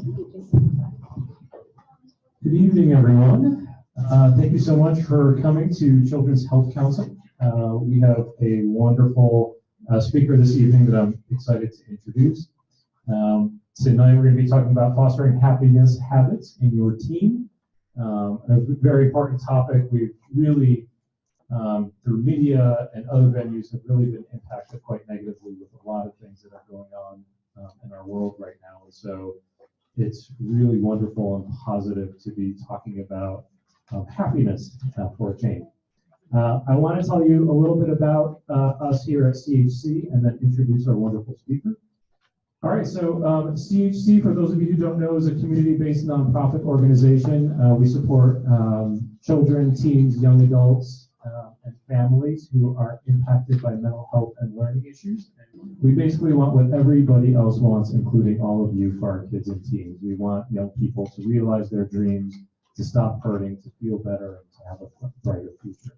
Good evening, everyone. Thank you so much for coming to Children's Health Council. We have a wonderful speaker this evening that I'm excited to introduce. Tonight we're going to be talking about fostering happiness habits in your team. A very important topic. We've really, through media and other venues, have really been impacted quite negatively with a lot of things that are going on in our world right now. And so it's really wonderful and positive to be talking about happiness for a change. I want to tell you a little bit about us here at CHC and then introduce our wonderful speaker. All right, so CHC, for those of you who don't know, is a community-based nonprofit organization. We support children, teens, young adults, and families who are impacted by mental health and learning issues. And we basically want what everybody else wants, including all of you, for our kids and teens. We want young people to realize their dreams, to stop hurting, to feel better, and to have a brighter future.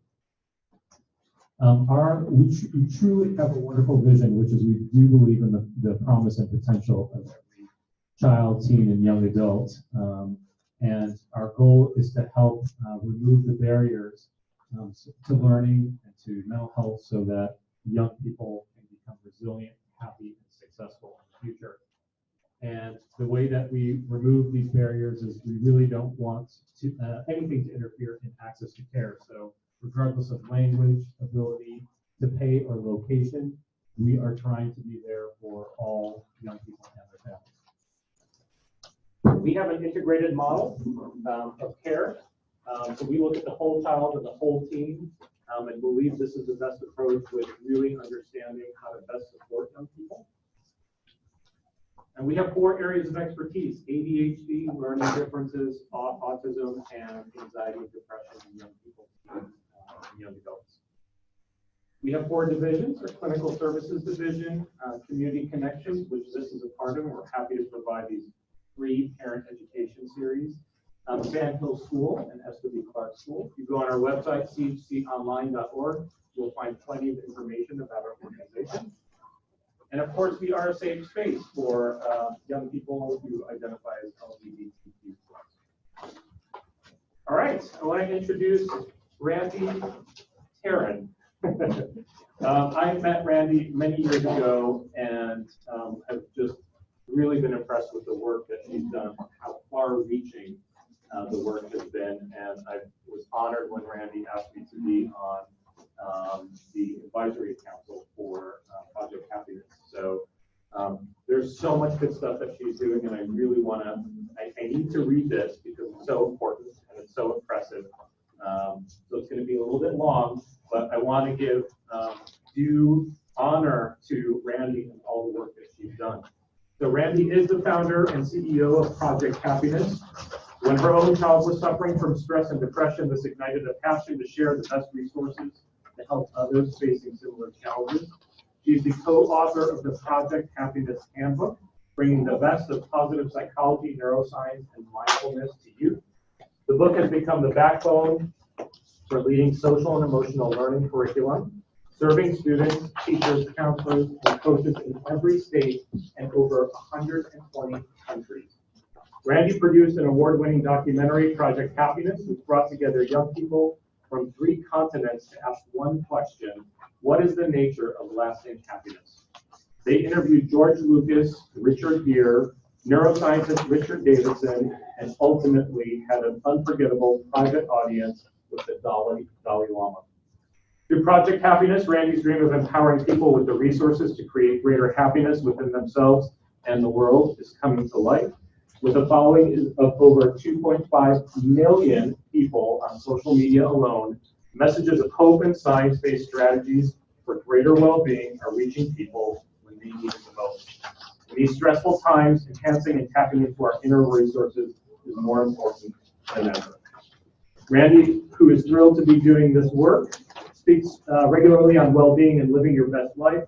We truly have a wonderful vision, which is we do believe in the promise and potential of every child, teen, and young adult. And our goal is to help remove the barriers to learning and to mental health so that young people can become resilient, happy, and successful in the future. And the way that we remove these barriers is we really don't want anything to interfere in access to care. So regardless of language, ability to pay, or location, we are trying to be there for all young people and their families. We have an integrated model of care. So we look at the whole child and the whole teen and believe this is the best approach with really understanding how to best support young people. And we have 4 areas of expertise: ADHD, learning differences, autism, and anxiety and depression in young people and young adults. We have 4 divisions: our clinical services division, community connections, which this is a part of, and we're happy to provide these free parent education series. Sand Hill School and SW Clark School. If you go on our website, chconline.org, you'll find plenty of information about our organization. And of course, we are a safe space for young people who identify as LGBTQ+. All right, I want to introduce Randy Taran. I met Randy many years ago and have just really been impressed with the work that she's done, how far-reaching the work has been, and I was honored when Randy asked me to be on the advisory council for Project Happiness. So there's so much good stuff that she's doing, and I really want to, I need to read this because it's so important and it's so impressive. So it's going to be a little bit long, but I want to give due honor to Randy and all the work that she's done. So Randy is the founder and CEO of Project Happiness. When her own child was suffering from stress and depression, this ignited a passion to share the best resources to help others facing similar challenges. She's the co-author of the Project Happiness Handbook, bringing the best of positive psychology, neuroscience, and mindfulness to youth. The book has become the backbone for leading social and emotional learning curriculum, serving students, teachers, counselors, and coaches in every state and over 120 countries. Randy produced an award-winning documentary, Project Happiness, which brought together young people from 3 continents to ask one question: what is the nature of lasting happiness? They interviewed George Lucas, Richard Gere, neuroscientist Richard Davidson, and ultimately had an unforgettable private audience with the Dalai Lama. Through Project Happiness, Randy's dream of empowering people with the resources to create greater happiness within themselves and the world is coming to life. With a following of over 2.5 million people on social media alone, messages of hope and science-based strategies for greater well-being are reaching people when they need it the most. In these stressful times, enhancing and tapping into our inner resources is more important than ever. Randy, who is thrilled to be doing this work, speaks regularly on well-being and living your best life,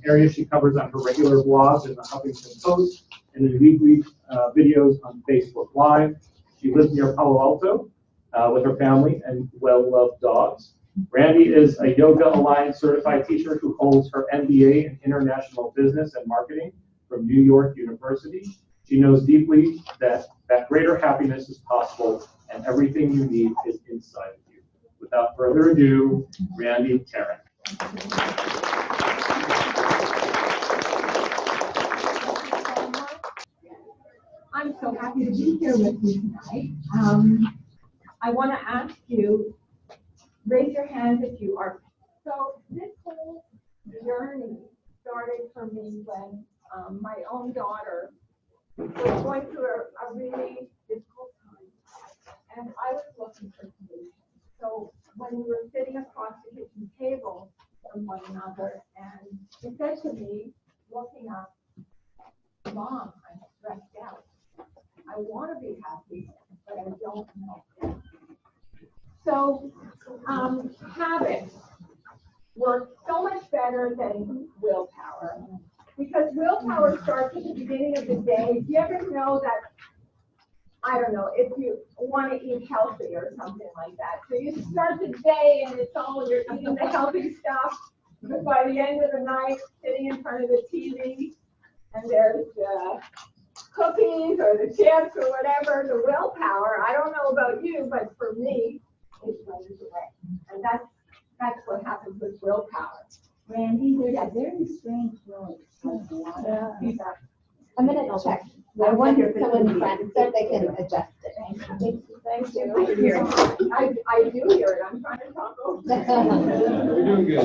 areas she covers on her regular blogs in the Huffington Post and in weekly videos on Facebook Live. She lives near Palo Alto with her family and well-loved dogs. Randy is a Yoga Alliance certified teacher who holds her MBA in International Business and Marketing from New York University. She knows deeply that greater happiness is possible and everything you need is inside of you. Without further ado, Randy Taran. I'm so happy to be here with you tonight. I want to ask you, raise your hands if you are. So this whole journey started for me when my own daughter was going through a really difficult time, and I was looking for solutions. So when we were sitting across the kitchen table from one another, and she said to me, looking up, "Mom, I'm stressed out. I want to be happy, but I don't know." So habits work so much better than willpower, because willpower starts at the beginning of the day. Do you ever know that, I don't know, if you want to eat healthy or something like that, so you start the day and it's all, you're eating the healthy stuff, but by the end of the night, sitting in front of the TV, and there's cookies or the chips or whatever, the willpower, I don't know about you, but for me, it runs away. And that's what happens with willpower. Randy, there's a very strange noise. Feedback. I'm gonna check. I wonder if someone friends so they can adjust it. Thank you. I do hear it. I'm trying to talk over. We're doing good.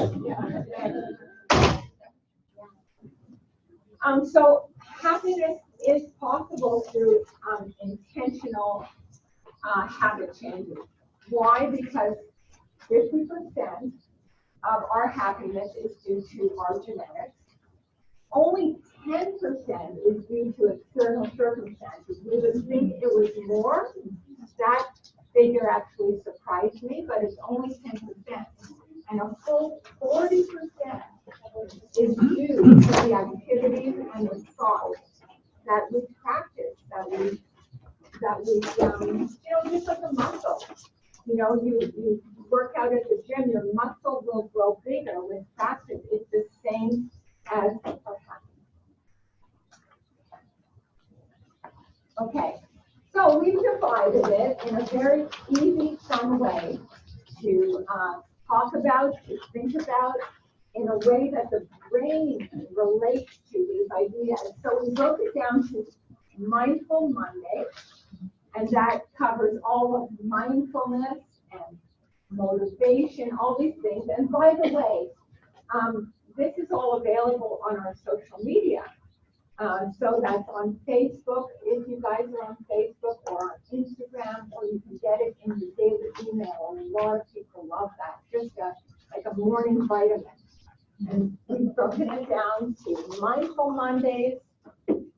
So happiness is possible through intentional habit changes. Why? Because 50% of our happiness is due to our genetics. Only 10% is due to external circumstances. We would think it was more. That figure actually surprised me, but it's only 10%. And a full 40% is due to the activities and the thoughts that we practice, that we just like a muscle. You work out at the gym, your muscle will grow bigger with practice. It's the same as our happiness. Okay, so we've divided it in a very easy, fun way to talk about, to think about, in a way that the brain relates to these ideas. So we broke it down to Mindful Monday, and that covers all of mindfulness and motivation, all these things. And by the way, this is all available on our social media. So that's on Facebook, if you guys are on Facebook, or on Instagram, or you can get it in your daily email. And a lot of people love that, just like a morning vitamin. And we've broken it down to Mindful Mondays,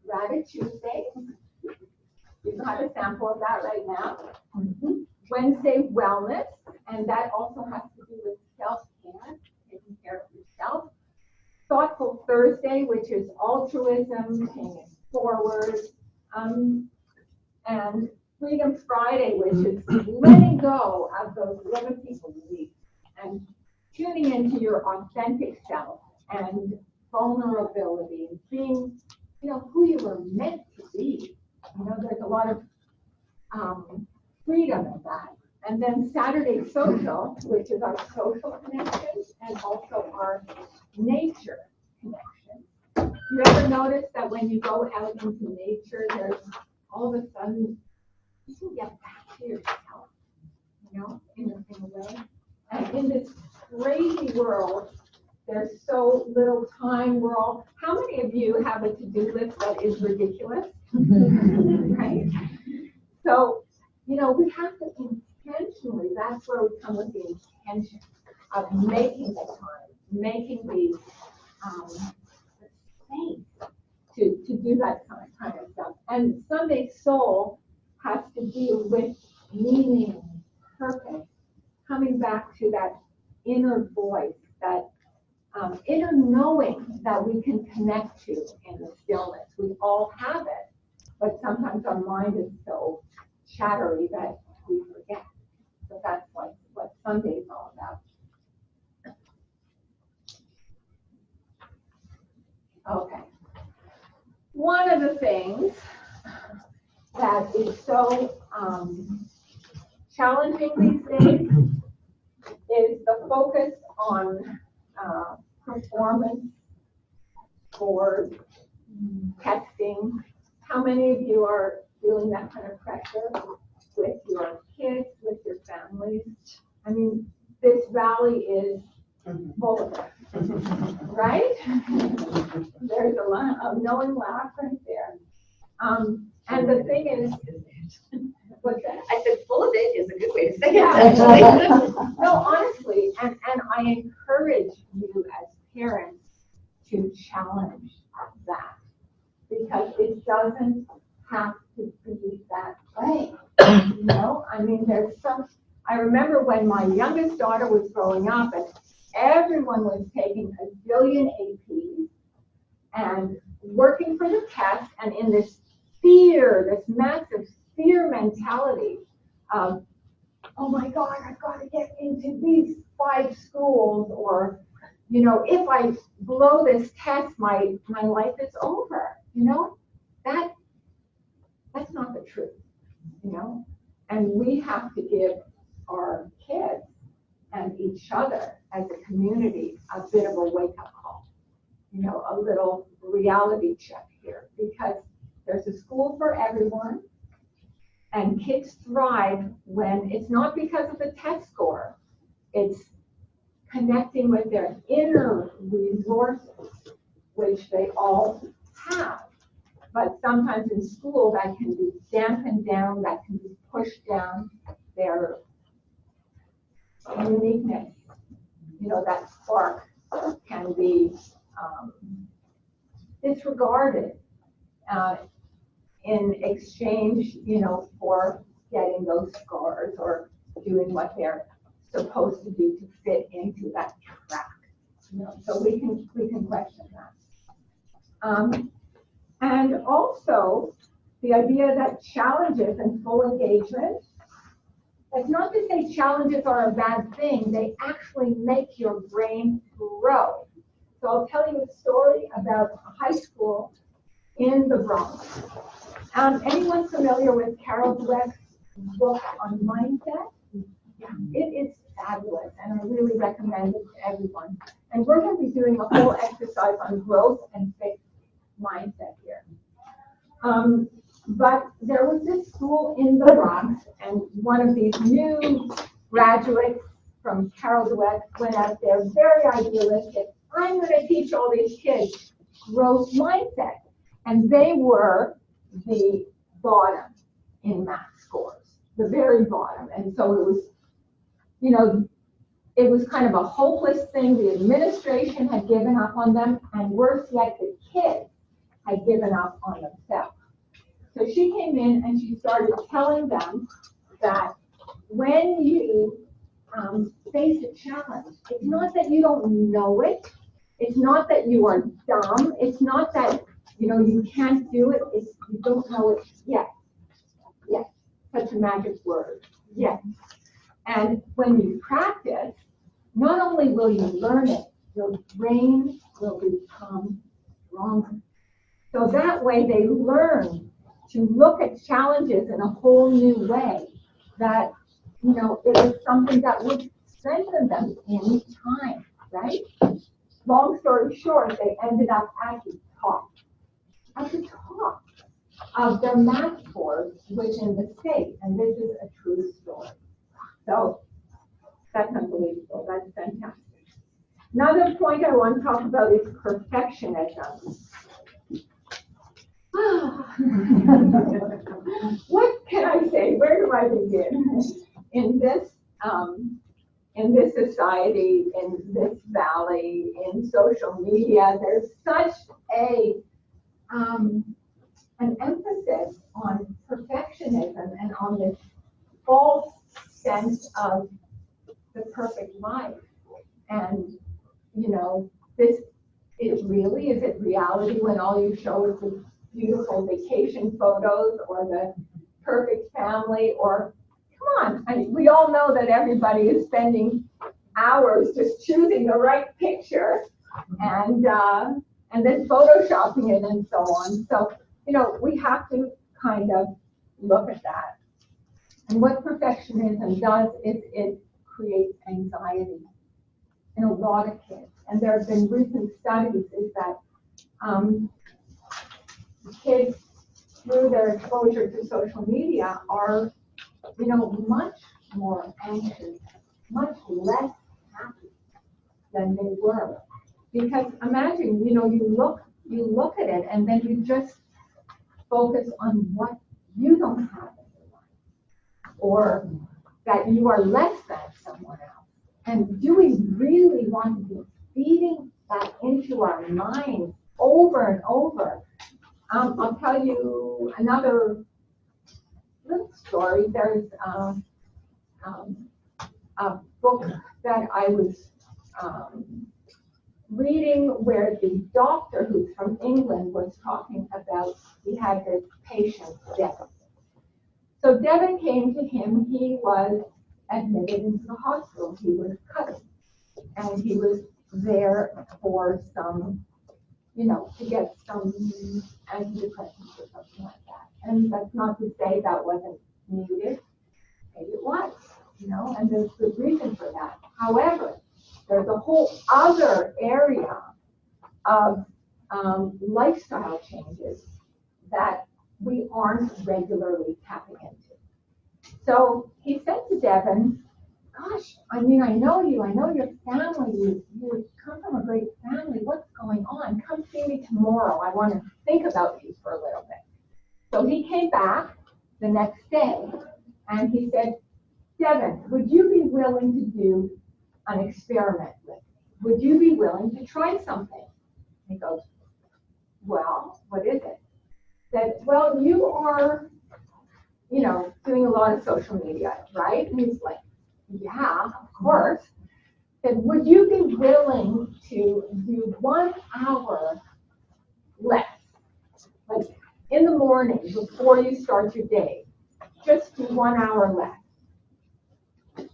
Gratitude Tuesdays. You've got a sample of that right now. Wednesday, Wellness, and that also has to do with self-care, taking care of yourself. Thoughtful Thursday, which is altruism, paying it forward, and Freedom Friday, which is letting go of those limiting beliefs and tuning into your authentic self and vulnerability, and being, who you were meant to be. There's a lot of freedom in that. And then Saturday Social, which is our social connections and also our nature connections. You ever notice that when you go out into nature, there's all of a sudden you can get back to yourself, in a way. And in this crazy world, there's so little time. How many of you have a to-do list that is ridiculous? Right? So, we have to intentionally, that's where we come with the intention of making the time, making the space to do that kind of stuff. And Sunday Soul has to do with meaning, purpose, coming back to that inner voice, that inner knowing that we can connect to in the stillness. We all have it, but sometimes our mind is so chattery that we forget. So that's what Sunday is all about. Okay. One of the things that is so challenging these days is the focus on performance, scores, testing. How many of you are feeling that kind of pressure with your kids, with your families? I mean, this valley is full of it, right? There's a knowing laugh right there. And the thing is, what's that? I said full of it is a good way to say it, Yeah. actually. No, honestly, and I encourage you as parents to challenge that, because it doesn't have to be that way. You know, I mean, I remember when my youngest daughter was growing up and everyone was taking a zillion APs and working for the test, and in this fear, this massive fear mentality of, oh my God, I've got to get into these 5 schools, or, you know, if I blow this test, my life is over. You know, that's not the truth, you know, and we have to give our kids and each other as a community a bit of a wake-up call, you know, a little reality check here, because there's a school for everyone, and kids thrive when it's not because of the test score, it's connecting with their inner resources, which they all have. But sometimes in school that can be dampened down, that can be pushed down, their uniqueness, you know, that spark can be disregarded in exchange, you know, for getting those scores or doing what they're supposed to do to fit into that track. You know, so we can question that. And also the idea that challenges and full engagement, it's not to say challenges are a bad thing, they actually make your brain grow. So I'll tell you a story about a high school in the Bronx. Anyone familiar with Carol Dweck's book on mindset? Yeah, it is fabulous, and I really recommend it to everyone. And we're going to be doing a whole exercise on growth and fixed mindset here. But there was this school in the Bronx, and one of these new graduates from Carol Dweck went out there very idealistic. I'm going to teach all these kids growth mindset. And they were the bottom in math scores, the very bottom. And so it was, you know, it was kind of a hopeless thing. The administration had given up on them, and worse yet, the kids had given up on themselves. So she came in and she started telling them that when you face a challenge, it's not that you don't know it, it's not that you are dumb, it's not that, you know, you can't do it, it's you don't know it yet. Yes, such a magic word, yes. And when you practice, not only will you learn it, your brain will become stronger. So that way they learn to look at challenges in a whole new way, that, you know, it was something that would strengthen them in time, right? Long story short, they ended up at the top of their math scores within the state, and this is a true story. So that's unbelievable, that's fantastic. Another point I want to talk about is perfectionism. What can I say? Where do I begin? In this society, in this valley, in social media, there's such an emphasis on perfectionism and on this false sense of the perfect life. And, you know, is it reality when all you show is the beautiful vacation photos or the perfect family? Or come on, we all know that everybody is spending hours just choosing the right picture and then photoshopping it and so on. So, you know, we have to kind of look at that. And what perfectionism does is it creates anxiety in a lot of kids. And there have been recent studies is that kids, through their exposure to social media, are, much more anxious, much less happy than they were. Because imagine, you look at it and then you just focus on what you don't have in your life, or that you are less than someone else. And do we really want to be feeding that into our minds over and over? I'll tell you another little story. There's a book that I was reading where the doctor, who's from England, was talking about, he had this patient, Devin. So Devin came to him. He was admitted into the hospital. He was cutting, and he was there for some, to get some antidepressants or something like that. And that's not to say that wasn't needed. Maybe it was, and there's good reason for that. However, there's a whole other area of lifestyle changes that we aren't regularly tapping into. So he said to Devin, gosh, I know you, I know your family, you come from a great family, what's going on? Come see me tomorrow, I want to think about you for a little bit. So he came back the next day and he said, Devin, would you be willing to do an experiment with me? Would you be willing to try something? He goes, well, what is it? Said, well, you are, doing a lot of social media, right? And he's like, yeah, of course. Said, would you be willing to do 1 hour less? Like in the morning before you start your day, just do 1 hour less.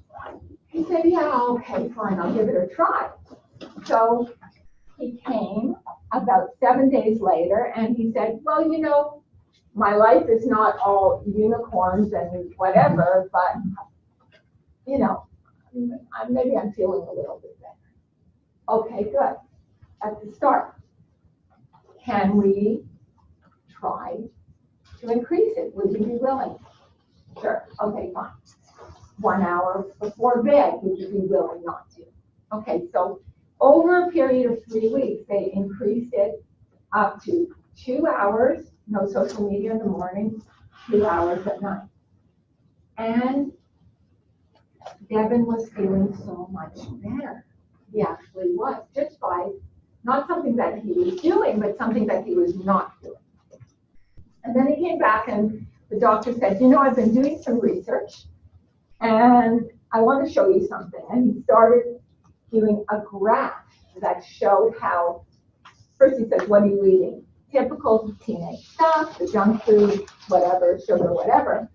He said, yeah, okay, fine, I'll give it a try. So he came about 7 days later and he said, well, my life is not all unicorns and whatever, but, maybe I'm feeling a little bit better. Okay, good. At the start, can we try to increase it? Would you be willing? Sure. Okay, fine. 1 hour before bed, would you be willing not to? Okay, so over a period of 3 weeks, they increased it up to 2 hours, no social media in the morning, 2 hours at night. And Devin was feeling so much better. He actually was, just by not something that he was doing, but something that he was not doing. And then he came back and the doctor said, I've been doing some research and I want to show you something. And he started doing a graph that showed how, first he said, what are you eating? Typical teenage stuff, the junk food, whatever, sugar, whatever.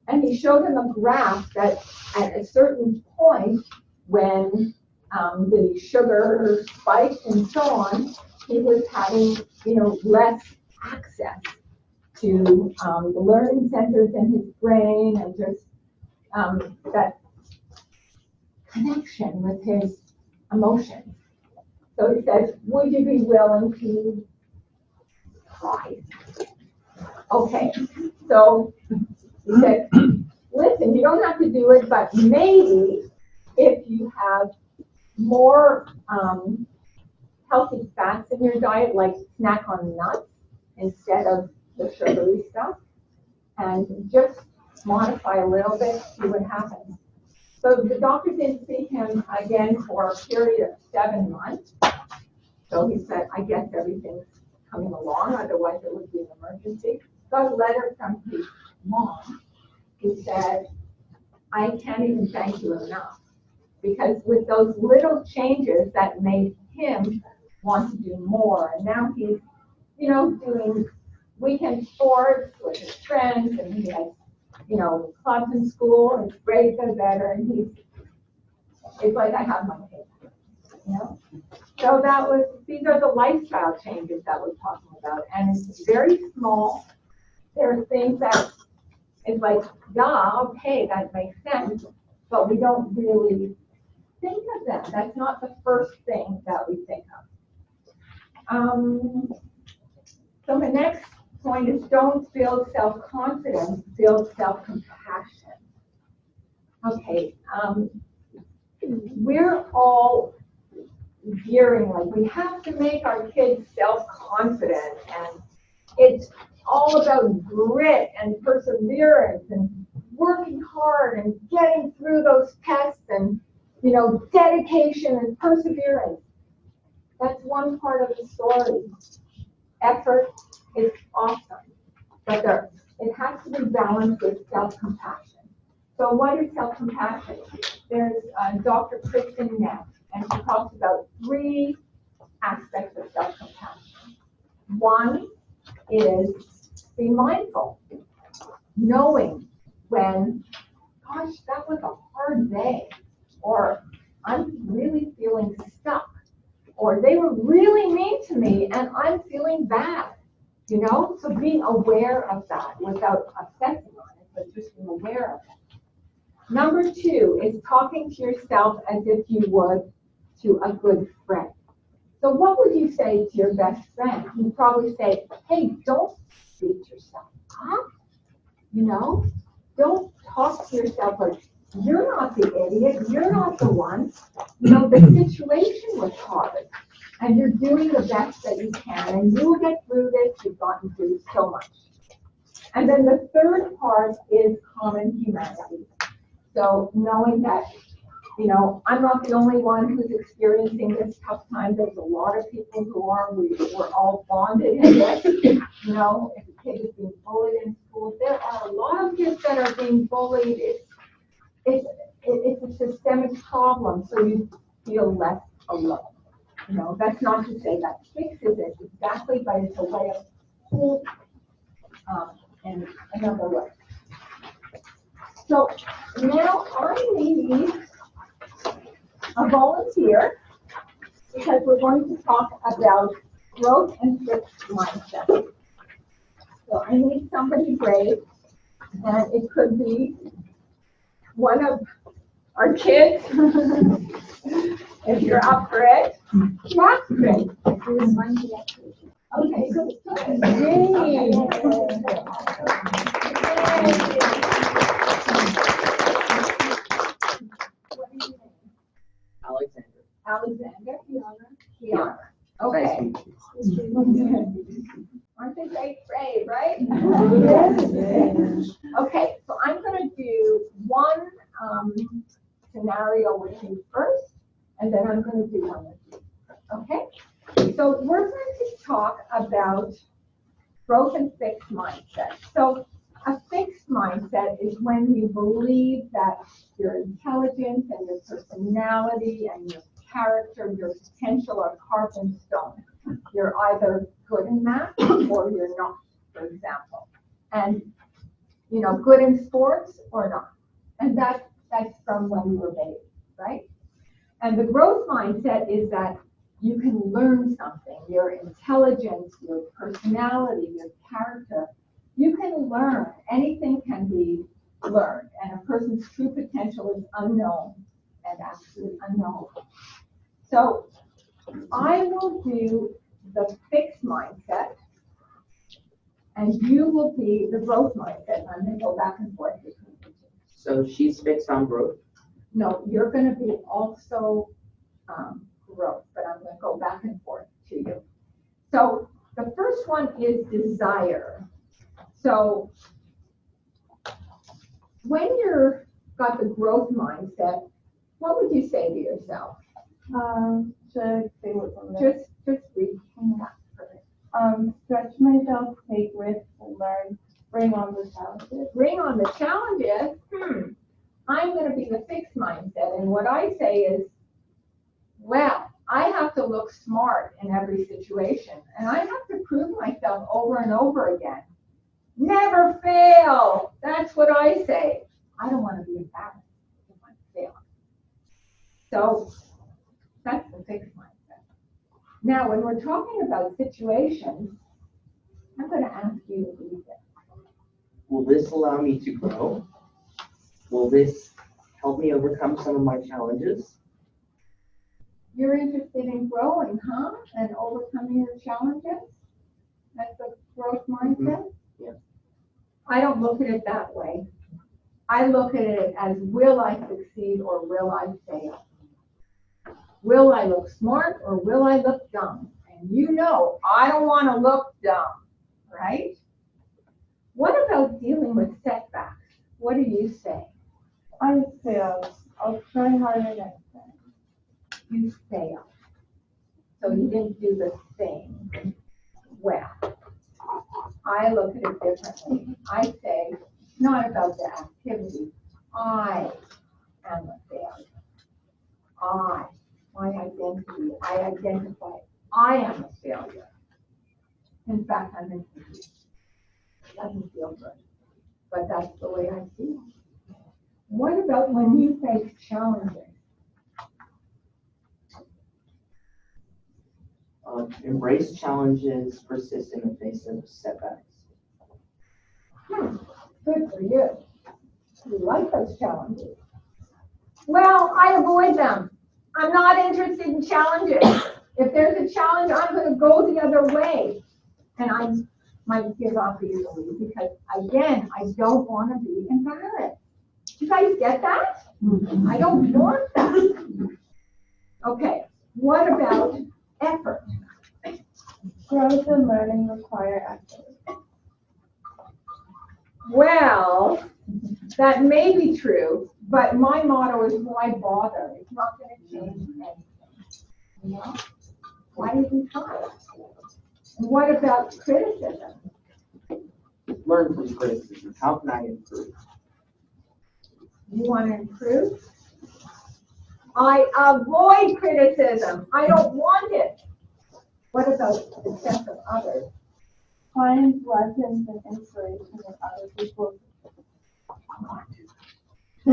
And he showed him a graph that at a certain point when the sugar spiked and so on, he was having, less access to the learning centers in his brain and just that connection with his emotions. So he says, would you be willing to try? Okay, so he said, listen, you don't have to do it, but maybe if you have more healthy fats in your diet, like snack on nuts instead of the sugary stuff, and just modify a little bit, see what happens. So the doctor didn't see him again for a period of 7 months. So he said, I guess everything's coming along, otherwise it would be an emergency. Got a letter from his mom who said, I can't even thank you enough. Because with those little changes that made him want to do more. And now he's, doing weekend sports with his friends, and he has, clubs in school, and his grades are better, and it's like I have my kid, So these are the lifestyle changes that we're talking about, and it's very small, there are things that it's like, yeah, okay, that makes sense, but we don't really think of them. That's not the first thing that we think of. So my next point is don't build self-confidence, build self-compassion. Okay, we're all gearing, like we have to make our kids self-confident, and it's all about grit and perseverance and working hard and getting through those tests and, you know, dedication and perseverance. That's one part of the story. Effort is awesome, but it has to be balanced with self-compassion. So what is self-compassion? There's Dr. Kristen Neff, and she talks about 3 aspects of self-compassion. One is be mindful, knowing when, gosh, that was a hard day, or I'm really feeling stuck, or they were really mean to me and I'm feeling bad, you know? So being aware of that without obsessing on it, but just being aware of it. Number 2 is talking to yourself as if you would to a good friend. So what would you say to your best friend? You'd probably say, hey, don't beat yourself up, you know? Don't talk to yourself like, you're not the idiot, you're not the one. You know, the situation was hard, and you're doing the best that you can, and you will get through this, you've gotten through so much. And then the third part is common humanity. So knowing that, you know, I'm not the only one who's experiencing this tough time. There's a lot of people who are. We're all bonded in this. You know, if a kid is being bullied in school, there are a lot of kids that are being bullied. It's a systemic problem, so you feel less alone. You know, that's not to say that fixes it exactly, but it's a way of hope in another way. So now I need a volunteer, because we're going to talk about growth and fixed mindset. So I need somebody brave, and it could be one of our kids, if you're up for it. Yeah, great. Okay, so yay. Alexander, Kiana. Okay. Aren't they brave, right? Okay, so I'm going to do one scenario with you first, and then I'm going to do one with you. Okay? So we're going to talk about growth and fixed mindset. So a fixed mindset is when you believe that your intelligence and your personality and your character, your potential are carved in stone. You're either good in math or you're not, for example. And, you know, good in sports or not. And that's from when you were baby, right? And the growth mindset is that you can learn something, your intelligence, your personality, your character. You can learn. Anything can be learned. And a person's true potential is unknown and actually unknown. So I will do the fixed mindset, and you will be the growth mindset. I'm going to go back and forth between the two. So she's fixed on growth? No, you're going to be also growth, but I'm going to go back and forth to you. So the first one is desire. So when you're got the growth mindset, what would you say to yourself? Should say what's on there. Just read that first. Stretch myself, take risks, and learn. Bring on the challenges. Bring on the challenges. I'm going to be the fixed mindset, and what I say is, well, I have to look smart in every situation, and I have to prove myself over and over again. Never fail. That's what I say. I don't want to be embarrassed if I fail. So that's the fixed mindset. Now, when we're talking about situations, I'm going to ask you to read this. will this allow me to grow? Will this help me overcome some of my challenges? You're interested in growing, huh? And overcoming your challenges? That's the growth mindset? Yeah. I don't look at it that way. I look at it as, will I succeed or will I fail? Will I look smart or will I look dumb? And you know, I don't want to look dumb, right? What about dealing with setbacks? What do you say? I failed. I'll try harder next time. You fail. So you didn't do the thing well. I look at it differently. I say, it's not about the activity. I am a failure. My identity, I identify, I am a failure. In fact, I'm incomplete. It doesn't feel good, but that's the way I feel. What about when you face challenges? Embrace challenges, persist in the face of setbacks. Good for you. You like those challenges. Well, I avoid them. I'm not interested in challenges. If there's a challenge, I'm going to go the other way. And I might give up easily because, again, I don't want to be embarrassed. You guys get that? I don't want that. Okay, what about effort? Growth and learning require effort. Well, that may be true, but my motto is why bother? It's not going to change anything. You know? Why even try? And what about criticism? Learn from criticism. How can I improve? You want to improve? I avoid criticism. I don't want it. What about the sense of others? Find lessons and inspiration in other people. You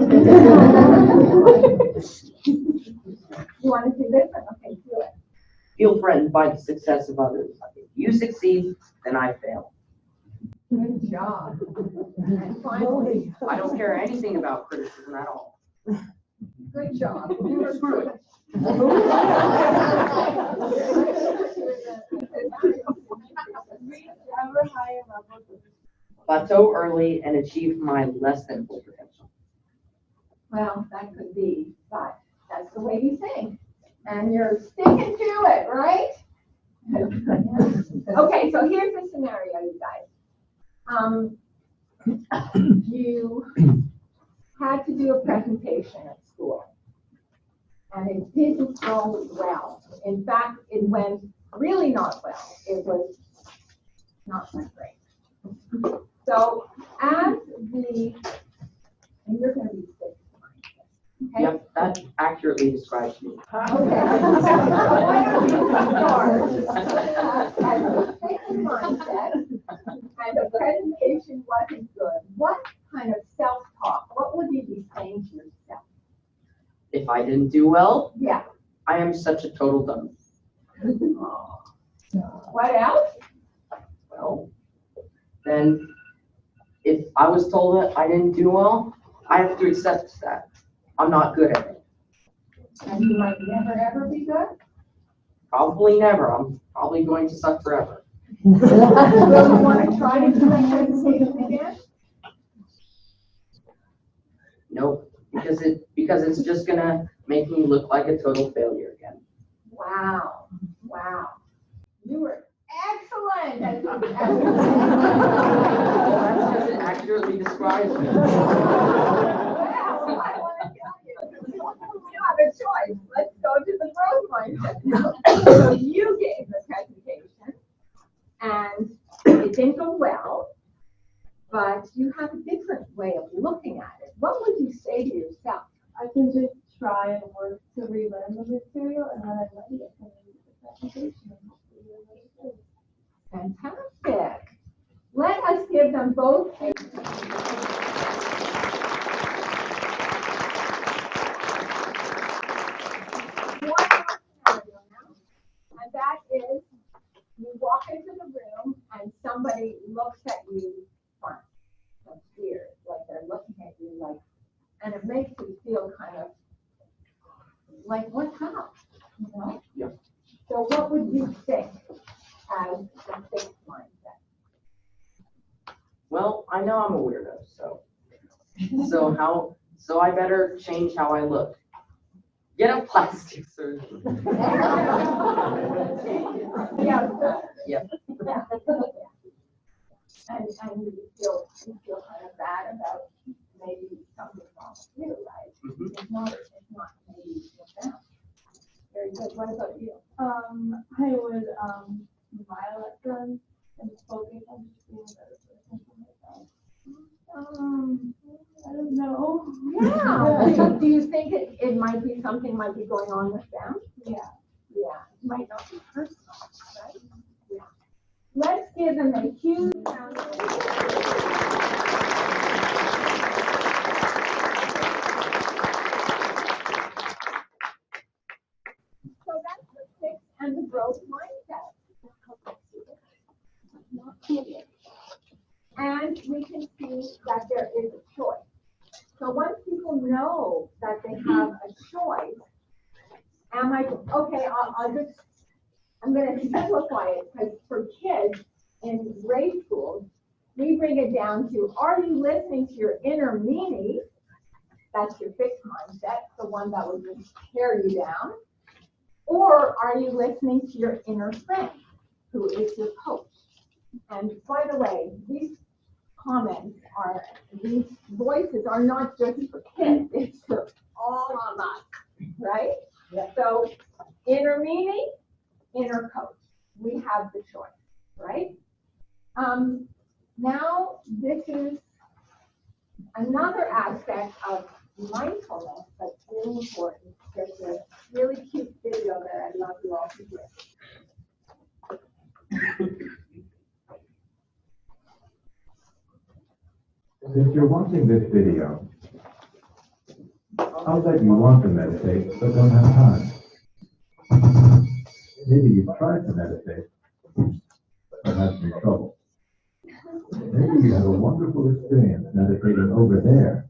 want to do this one? Okay, do it. Feel threatened by the success of others. If you succeed, then I fail. Good job. And finally, I don't care anything about criticism at all. good job. You were good. Ever higher levels of Plateau early and achieve my less than full potential. Well, that could be, but that's the way you think. And you're sticking to it, right? Okay, so here's the scenario, you guys. You had to do a presentation at school, and it didn't go well. In fact, it went really not well. It was not that great. So as and you're going to be sick. Okay? Yep, that accurately describes me. Okay. So why don't you start as a fixed mindset, and the presentation wasn't good. What kind of self-talk? What would you be saying to yourself? If I didn't do well, Yeah. I am such a total dummy. What else? Well, then if I was told that I didn't do well, I have to accept that. I'm not good at it. And you might never ever be good? Probably never. I'm probably going to suck forever. Will you want to try to do that presentation again? Nope, because it's just gonna make me look like a total failure again. Wow. Wow. You were excellent at That's because it accurately describes me. Well, I want to tell you, you have a choice. Let's go to the growth mindset now. So you gave the presentation, and it didn't go well, but you have a different way of looking at it. What would you say to yourself? I can just try and work to relearn the material, and then I'm ready to come into the presentation. Fantastic. Let us give them both a and that is, you walk into the room and somebody looks at you funny. So and it makes you feel kind of like, what's up? You know? Yeah. So what would you think as a fixed mindset? Well, I know I'm a weirdo, so I better change how I look. Get a plastic surgery. Yeah. Yep. And you feel kind of bad about maybe something wrong with you, right? Mhm. It's not maybe you feel down. Very good. What about you? I would smile at them and focus on just being a better person for myself. I don't know. Yeah. Do you think it might be something might be going on with them? Yeah. Yeah. It might not be personal, right? Yeah. Let's give them a huge round of applause. So that's the fixed and the growth mindset. And we can see that there is a choice. So once people know that they have a choice, I'm going to simplify it, because for kids in grade schools, we bring it down to, are you listening to your inner meanie? That's your fixed mindset, the one that would just tear you down. Or are you listening to your inner friend, who is your coach? And by the way, these voices are not just for kids, it's for all of us, right? Yeah. So inner meaning, inner coach, we have the choice, right? Now this is another aspect of mindfulness that's really important. There's a really cute video that I'd love you all to hear. Since you're watching this video, I'll bet you want to meditate but don't have time. Maybe you've tried to meditate but had some trouble. Maybe you had a wonderful experience meditating over there,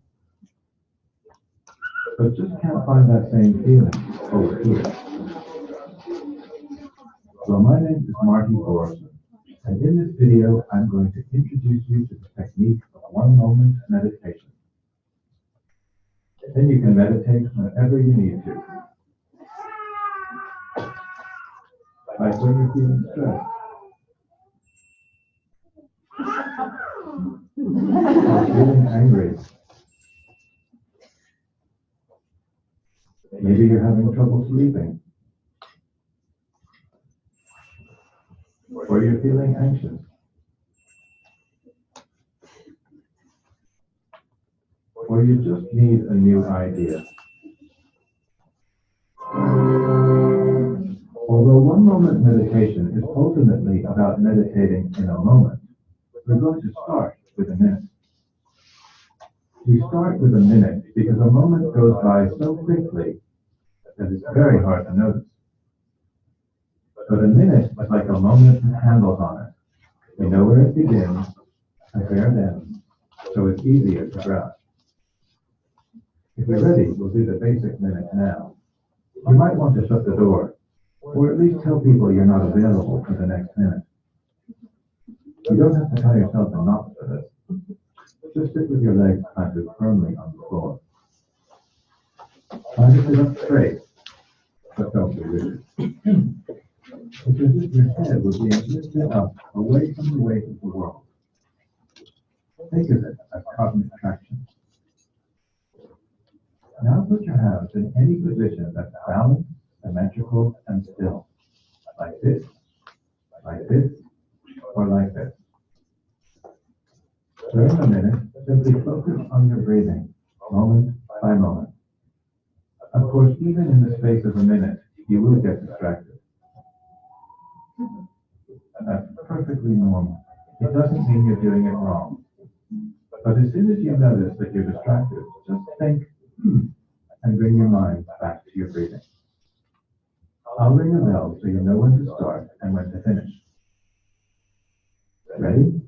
but just can't find that same feeling over here. So my name is Marty Thorson, and in this video I'm going to introduce you to the technique of one-moment meditation. Then you can meditate whenever you need to. Like when you're feeling stressed, or feeling angry. Maybe you're having trouble sleeping, or you're feeling anxious. Or you just need a new idea. Although one-moment meditation is ultimately about meditating in a moment, we're going to start with a minute. We start with a minute because a moment goes by so quickly that it's very hard to notice. But a minute is like a moment with handles on it. We know where it begins and where it ends, so it's easier to grasp. If you're ready, we'll do the basic minute now. You might want to shut the door, or at least tell people you're not available for the next minute. You don't have to tell yourself a knot for this. Just sit with your legs planted firmly on the floor. Try to sit up straight, but don't be rigid. It's as if your head was being lifted up away from the weight of the world. Think of it as cosmic traction. Now put your hands in any position that's balanced, symmetrical, and still. Like this, or like this. During a minute, simply focus on your breathing, moment by moment. Of course, even in the space of a minute, you will get distracted. That's perfectly normal. It doesn't mean you're doing it wrong. But as soon as you notice that you're distracted, just think, and bring your mind back to your breathing. I'll ring a bell so you know when to start and when to finish. Ready?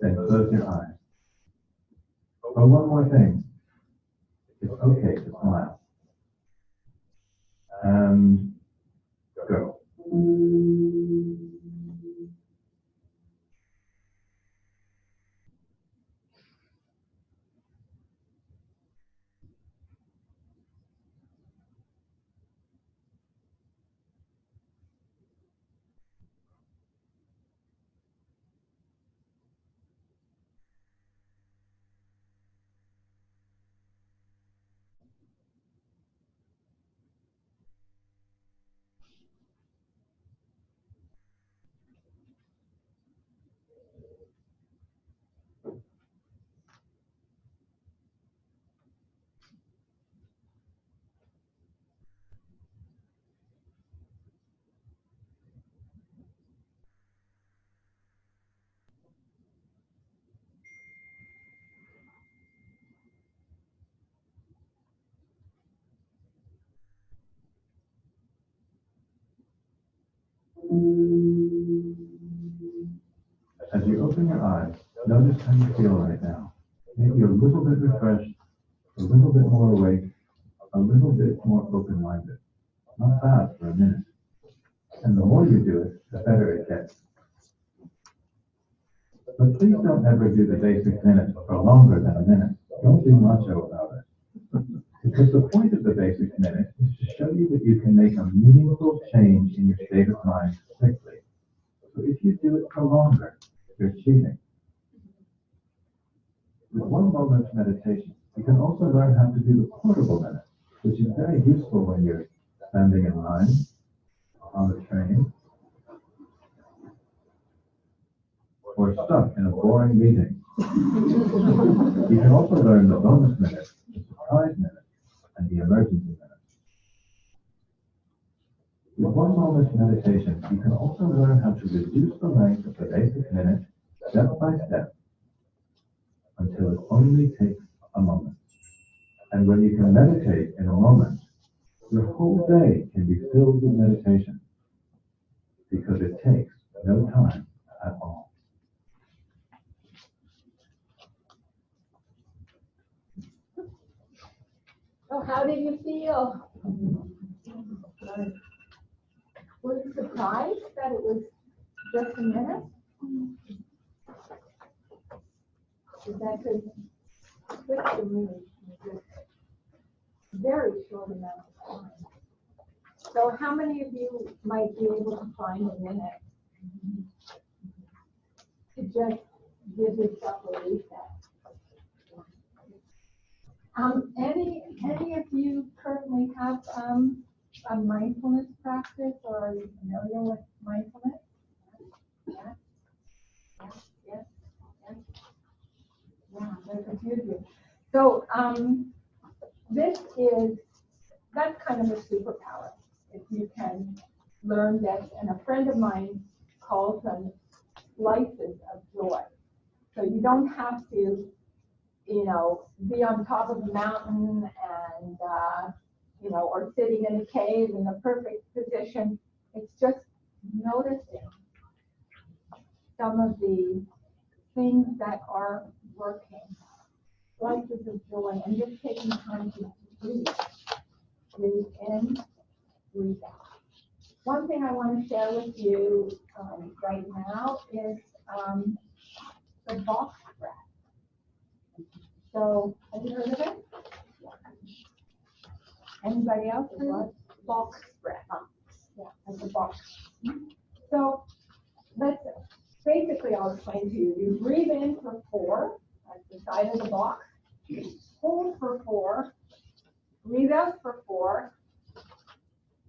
Then close your eyes. Oh, one more thing. It's okay to smile. And go. As you open your eyes, notice how you feel right now. Maybe a little bit refreshed, a little bit more awake, a little bit more open-minded. Not bad for a minute. And the more you do it, the better it gets. But please don't ever do the basic minute for longer than a minute. Don't be macho about it. Because the point of the basic minute is to show you that you can make a meaningful change in your state of mind quickly. So if you do it for longer, you're cheating. With one moment's meditation, you can also learn how to do the portable minute, which is very useful when you're standing in line, on the train, or stuck in a boring meeting. You can also learn the bonus minute, the surprise minute, and the emergency minute. With one moment's meditation, you can also learn how to reduce the length of the basic minute step by step until it only takes a moment. And when you can meditate in a moment, your whole day can be filled with meditation because it takes no time at all. So how did you feel? Were you surprised that it was just a minute? Is that could switch the mood in just a very short amount of time? So how many of you might be able to find a minute to just give yourself a reset? Any of you currently have a mindfulness practice, or are you familiar with mindfulness? Yeah. Yes. Yeah, there's a few of you. So that's kind of a superpower. If you can learn this, and a friend of mine calls them slices of joy. So you don't have to, be on top of a mountain and, or sitting in a cave in the perfect position. It's just noticing some of the things that are working, slices of joy, and just taking time to breathe. Breathe in, breathe out. One thing I want to share with you right now is the box breath. So, have you heard of it? Anybody else heard of it? Box breath. Yeah, that's a box. So, basically, I'll explain to you. You breathe in for 4, at the side of the box. Hold for 4. Breathe out for 4.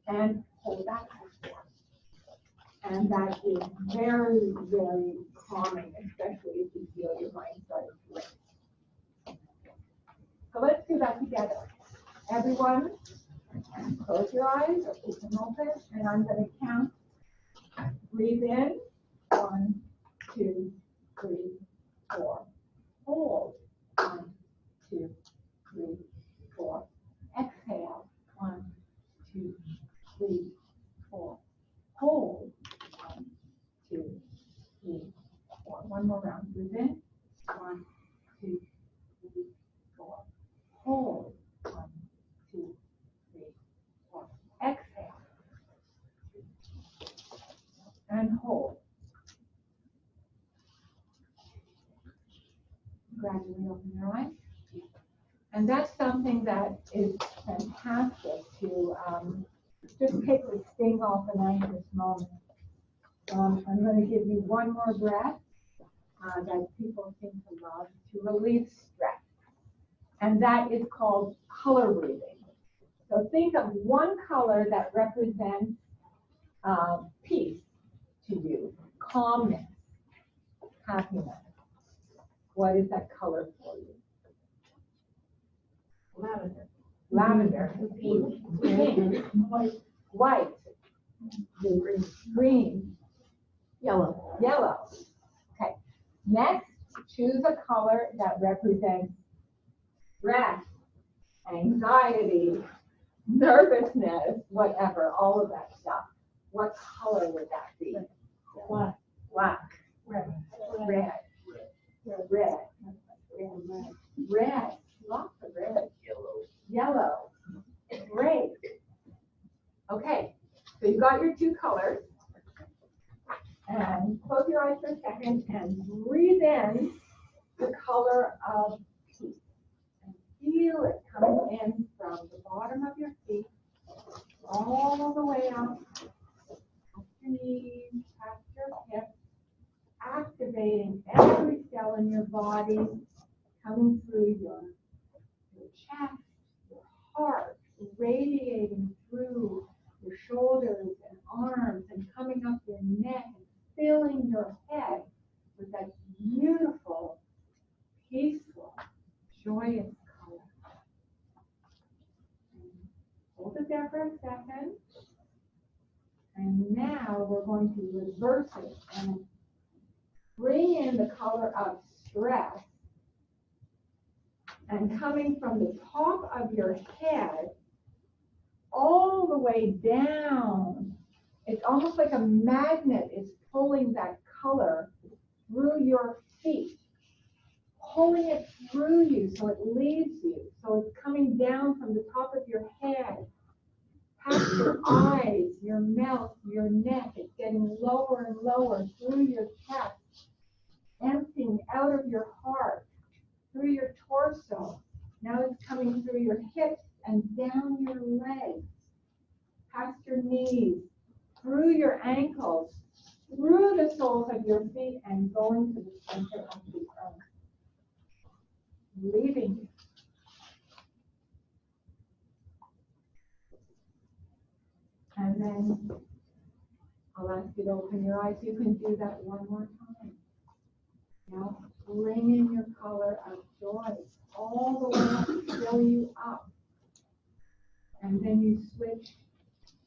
And hold that for 4. And that is very, very calming, especially if you feel your mind starting to race. So let's do that together. Everyone, close your eyes or keep them open, and I'm going to count. Breathe in. 1, 2, 3, 4. Hold. 1, 2, 3, 4. Exhale. 1, 2, 3, 4. Hold. 1, 2, 3, 4. One more round. Breathe in. 1, 2, 3, 4. Hold. 1, and hold. Gradually open your eyes. And that's something that is fantastic to just take the sting off an anxious moment. I'm going to give you one more breath that people seem to love to relieve stress. And that is called color breathing. So think of one color that represents peace to you, calmness, happiness. What is that color for you? Lavender. Lavender, pink, white, green, Yellow. yellow. Okay. Next, choose a color that represents stress, anxiety, nervousness, whatever, all of that stuff. What color would that be? Black. Black. Red. Red. Red. Red. Lots of red. Yellow. Great. Okay, so you got your two colors. And close your eyes for a second and breathe in the color of peace. And feel it coming in from the bottom of your feet all the way up, past your knees, past your hips, activating every cell in your body, coming through your chest, your heart, radiating through your shoulders and arms and coming up your neck and filling your head with that beautiful, peaceful, joyous color. Hold it there for a second. And now we're going to reverse it and bring in the color of stress. And coming from the top of your head all the way down, it's almost like a magnet is pulling that color through your feet, pulling it through you so it leaves you. So it's coming down from the top of your head, past your eyes, your mouth, your neck. It's getting lower and lower through your chest, emptying out of your heart, through your torso. Now it's coming through your hips and down your legs, past your knees, through your ankles, through the soles of your feet, and going to the center of the earth. Leaving you. And then I'll ask you to open your eyes. You can do that one more time. Now bring in your color of joy all the way up, fill you up. And then you switch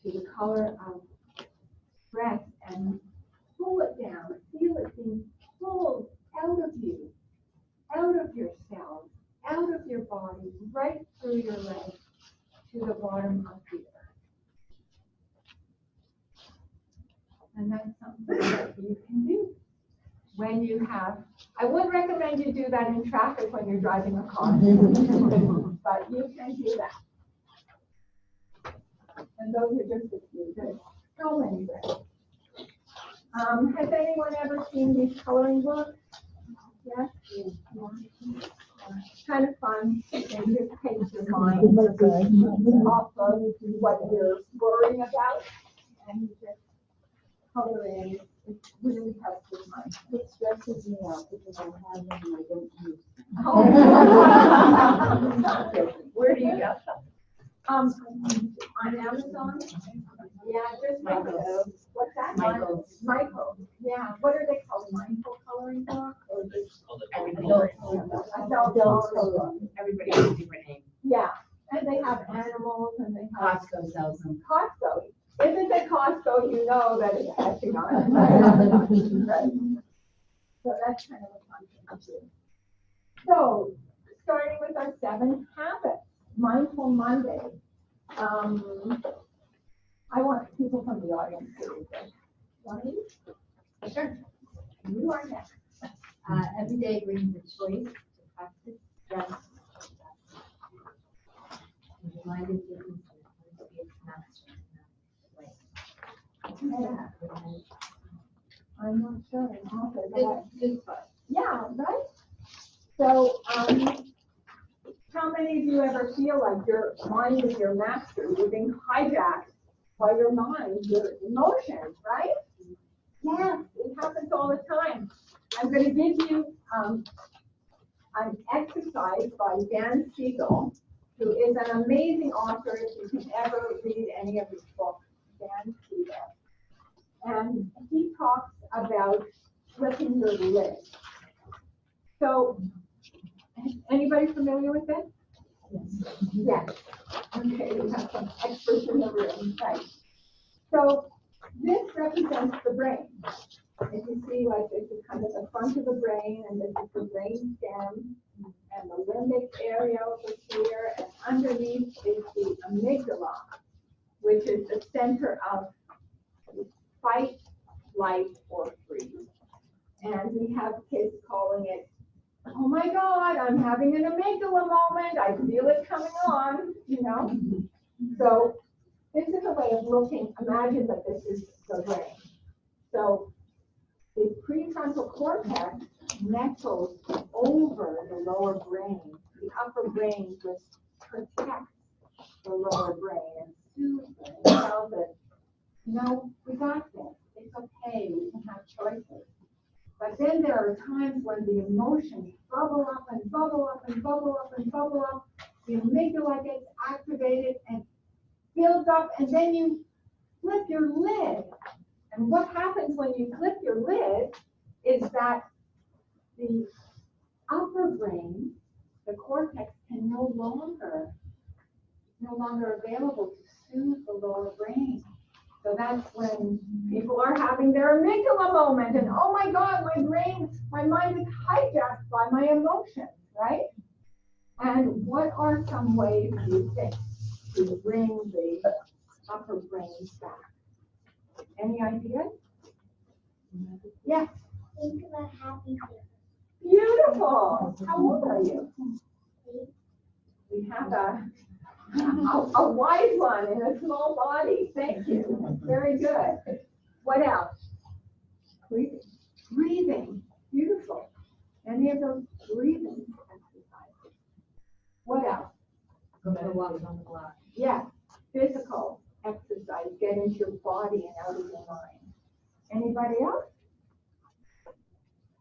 to the color of stress and pull it down. Feel it being pulled out of you, out of your cells, out of your body, right through your legs to the bottom of the earth. And that's something that you can do when you have, I would recommend you do that in traffic when you're driving a car, but you can do that. And those are just a few. There's so many ways. Has anyone ever seen these coloring books? Yes? It's kind of fun. They just take your mind off of what you're worrying about, and you just color in. It really helps your mind. It stresses me out because I have them and I don't use them. Oh. Where do you get them? On Amazon? Yeah, just Michael's. What's that? Michael's. Michael's. Yeah. What are they called? Mindful coloring book or just Adult. adult coloring book? Everybody has a different name. Yeah. And they have animals and they have Costco sells them. Costco. If it's at Costco, you know that it's catching on. Right. So that's kind of a fun thing to do. So, starting with our 7 habits, Mindful Monday. I want people from the audience to read this. Want to read? Sure. You are next. Every day brings a choice to practice stress. And reminded students that it be a master in that way. Yeah. I'm not sure. Good spot. Yeah, right? So, how many of you ever feel like your mind is your master? You're being hijacked by your mind, your emotions, right? Yes, it happens all the time. I'm going to give you an exercise by Dan Siegel, who is an amazing author if you can ever read any of his books, Dan Siegel. And he talks about flipping your lid. So, anybody familiar with this? Yes. Okay, we have some experts in the room, right? So, this represents the brain. If you see, like, this is kind of the front of the brain, and this is the brain stem, and the limbic area over here, and underneath is the amygdala, which is the center of fight, flight, or freeze. And we have kids calling it, oh my God, I'm having an amygdala moment. I feel it coming on, you know? So this is a way of looking, imagine that this is the brain. So the prefrontal cortex nestles over the lower brain. The upper brain just protects the lower brain and soothes it and tells it, no, we got this. It's okay. We can have choices. But then there are times when the emotions bubble up and bubble up and bubble up and bubble up. The amygdala gets activated and builds up, and then you flip your lid. And what happens when you flip your lid is that the upper brain, the cortex, can no longer available to soothe the lower brain. So that's when people are having their amygdala moment, and oh my God, my mind is hijacked by my emotions, right? And what are some ways you think to bring the upper brain back? Any ideas? Yes. Think about happy feelings. Beautiful. How old are you? We have a wise one in a small body. Thank you. Very good. What else? Breathing. Breathing. Beautiful. Any of those breathing exercises? What else? Go for a walk on the block. Yeah. Physical exercise. Get into your body and out of your mind. Anybody else?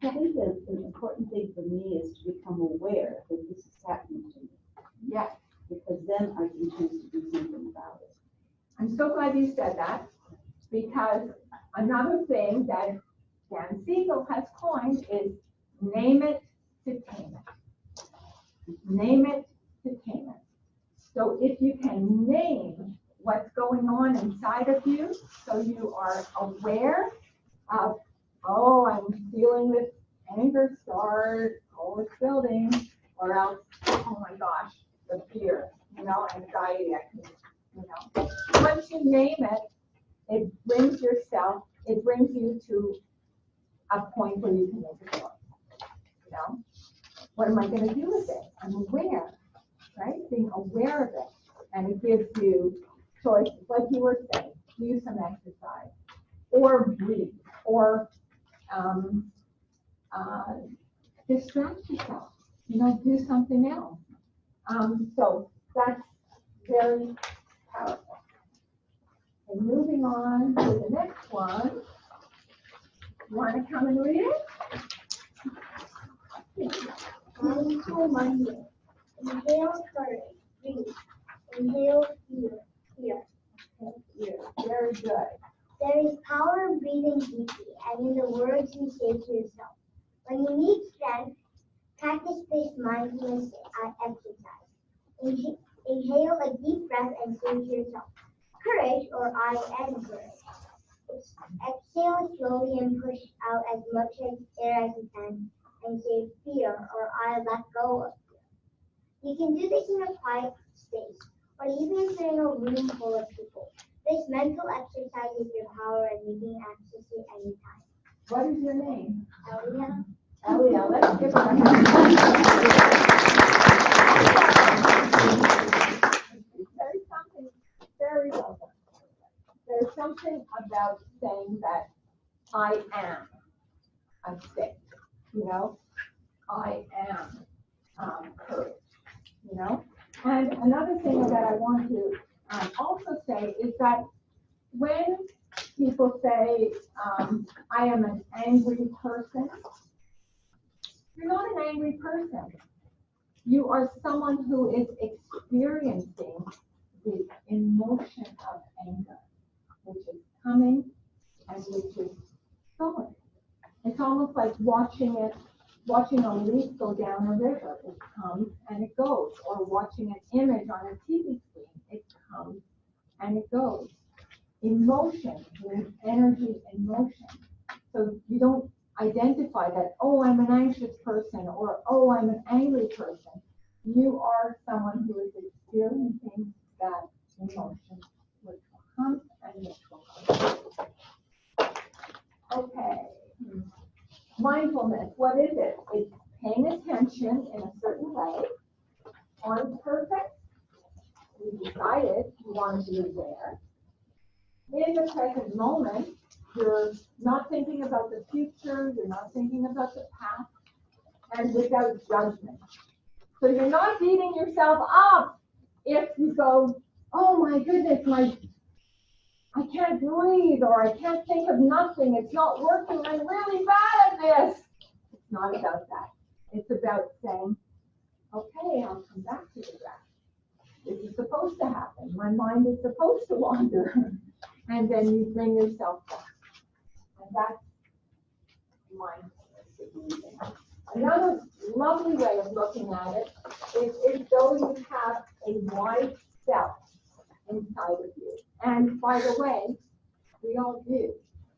I think that an important thing for me is to become aware that this is happening to me. Yes. Because then I can choose to do something about it. I'm so glad you said that, because another thing that Dan Siegel has coined is name it to tame it. Name it to tame it. So if you can name what's going on inside of you, so you are aware of, oh, I'm feeling this anger start, oh, it's building, or else, oh my gosh, the fear, anxiety, Once you name it, it brings you to a point where you can make a choice, What am I going to do with it? I'm aware, right? Being aware of it. And it gives you choices, like you were saying, do some exercise, or breathe, or distract yourself, do something else. So that's very powerful. And moving on to the next one. You want to come and read it? Mindful Monday. Inhale courage, breathe. Inhale fear. Very good. There is power in breathing deeply and in the words you say to yourself. When you need strength, practice this mindfulness exercise. Inhale a deep breath and say to yourself, courage, or I am courage. Exhale slowly and push out as much air as you can and say fear, or I let go of fear. You can do this in a quiet space, or even if you're in a room full of people. This mental exercise is your power and you can access it anytime. What is your name? Elia? Elia, let's give her a hand. There's something very relevant. There's something about saying that I am. I'm sick, you know. I am courage, you know. And another thing that I want to also say is that when people say, I am an angry person, you're not an angry person. You are someone who is experiencing the emotion of anger, which is coming and which is going. It's almost like watching a leaf go down a river. It comes and it goes. Or watching an image on a TV screen. It comes and it goes. Emotion means energy in motion. So you don't identify that, oh, I'm an anxious person, or oh, I'm an angry person. You are someone who is experiencing that emotion, which will come and which will go. Okay. Mindfulness, what is it? It's paying attention in a certain way. On purpose, we decided we wanted to be aware. In the present moment, you're not thinking about the future, you're not thinking about the past, and without judgment. So you're not beating yourself up if you go, oh my goodness, I can't breathe, or I can't think of nothing, it's not working, I'm really bad at this. It's not about that. It's about saying, okay, I'll come back to the breath. This is supposed to happen. My mind is supposed to wander. And then you bring yourself back. And that's mindfulness. Another lovely way of looking at it is as though you have a wide self inside of you. And by the way, we all do.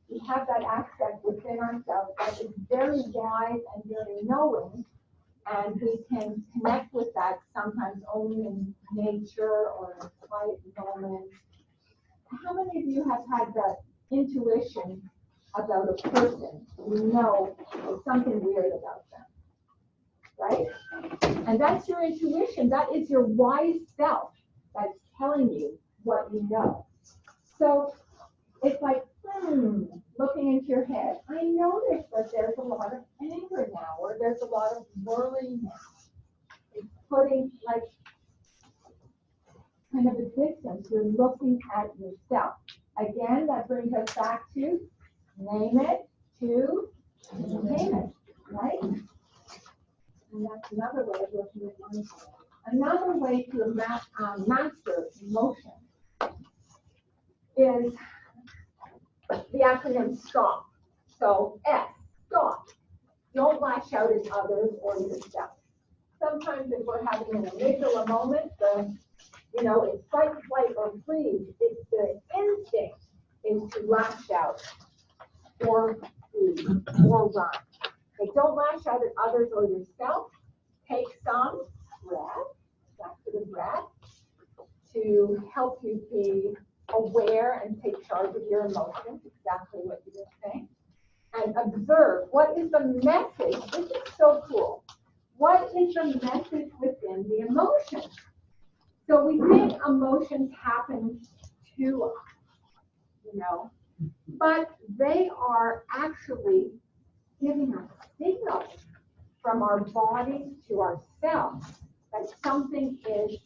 We have that aspect within ourselves that is very wise and very knowing, and we can connect with that sometimes only in nature or in a quiet moment. How many of you have had that intuition about a person? You know there's something weird about them, right? And that's your intuition. That is your wise self that's telling you what you know. So it's like, looking into your head. I noticed that there's a lot of anger now, or there's a lot of worry now. It's putting like kind of a distance. You're looking at yourself. Again, that brings us back to name it, to name it, right? And that's another way of looking at mindfulness. Another way to master emotion is the acronym STOP. So S, stop. Don't lash out at others or yourself. Sometimes if we're having an amygdala moment, it's fight, flight, or freeze. It's the instinct is to lash out or freeze or run. Okay, don't lash out at others or yourself. Take some breath, back to the breath, to help you be aware and take charge of your emotions, exactly what you were saying. And observe, what is the message? This is so cool. What is the message within the emotion? So we think emotions happen to us, but they are actually giving us signals from our bodies to ourselves that something is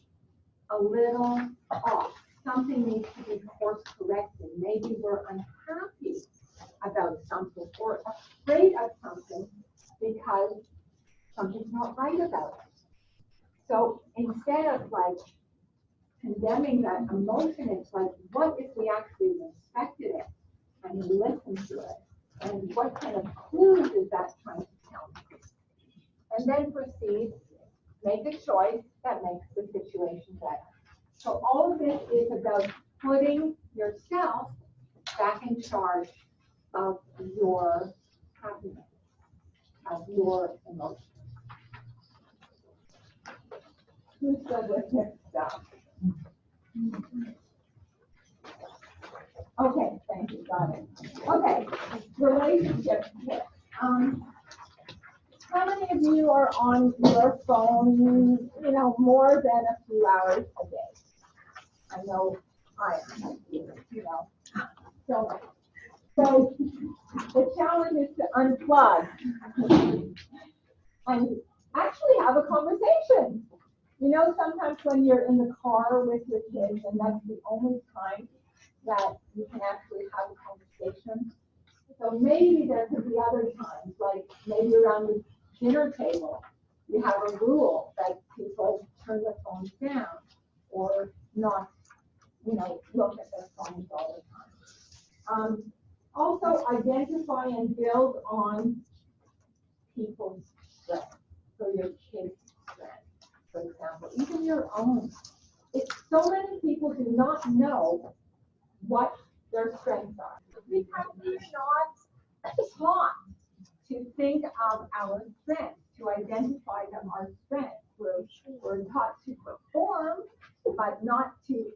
a little off. Something needs to be course corrected. Maybe we're unhappy about something or afraid of something because something's not right about it. So instead of condemning that emotion, it's like, what if we actually respected it and listened to it? And what kind of clues is that trying to tell me? And then proceed, make a choice that makes the situation better. So all of this is about putting yourself back in charge of your happiness, of your emotions. Who said the next stuff? Okay, thank you, got it. Okay, relationships. How many of you are on your phone, more than a few hours a day? I know I am, So The challenge is to unplug and actually have a conversation. You know, sometimes when you're in the car with your kids, and that's the only time that you can actually have a conversation. So maybe there could be other times, like maybe around the dinner table, you have a rule that people turn their phones down or not, you know, look at their phones all the time. Also, identify and build on people's strengths. So your kids' strengths, for example, even your own. So many people do not know what their strengths are. Because we're not taught to think of our strengths, to identify them our strengths. We're taught to perform, but not to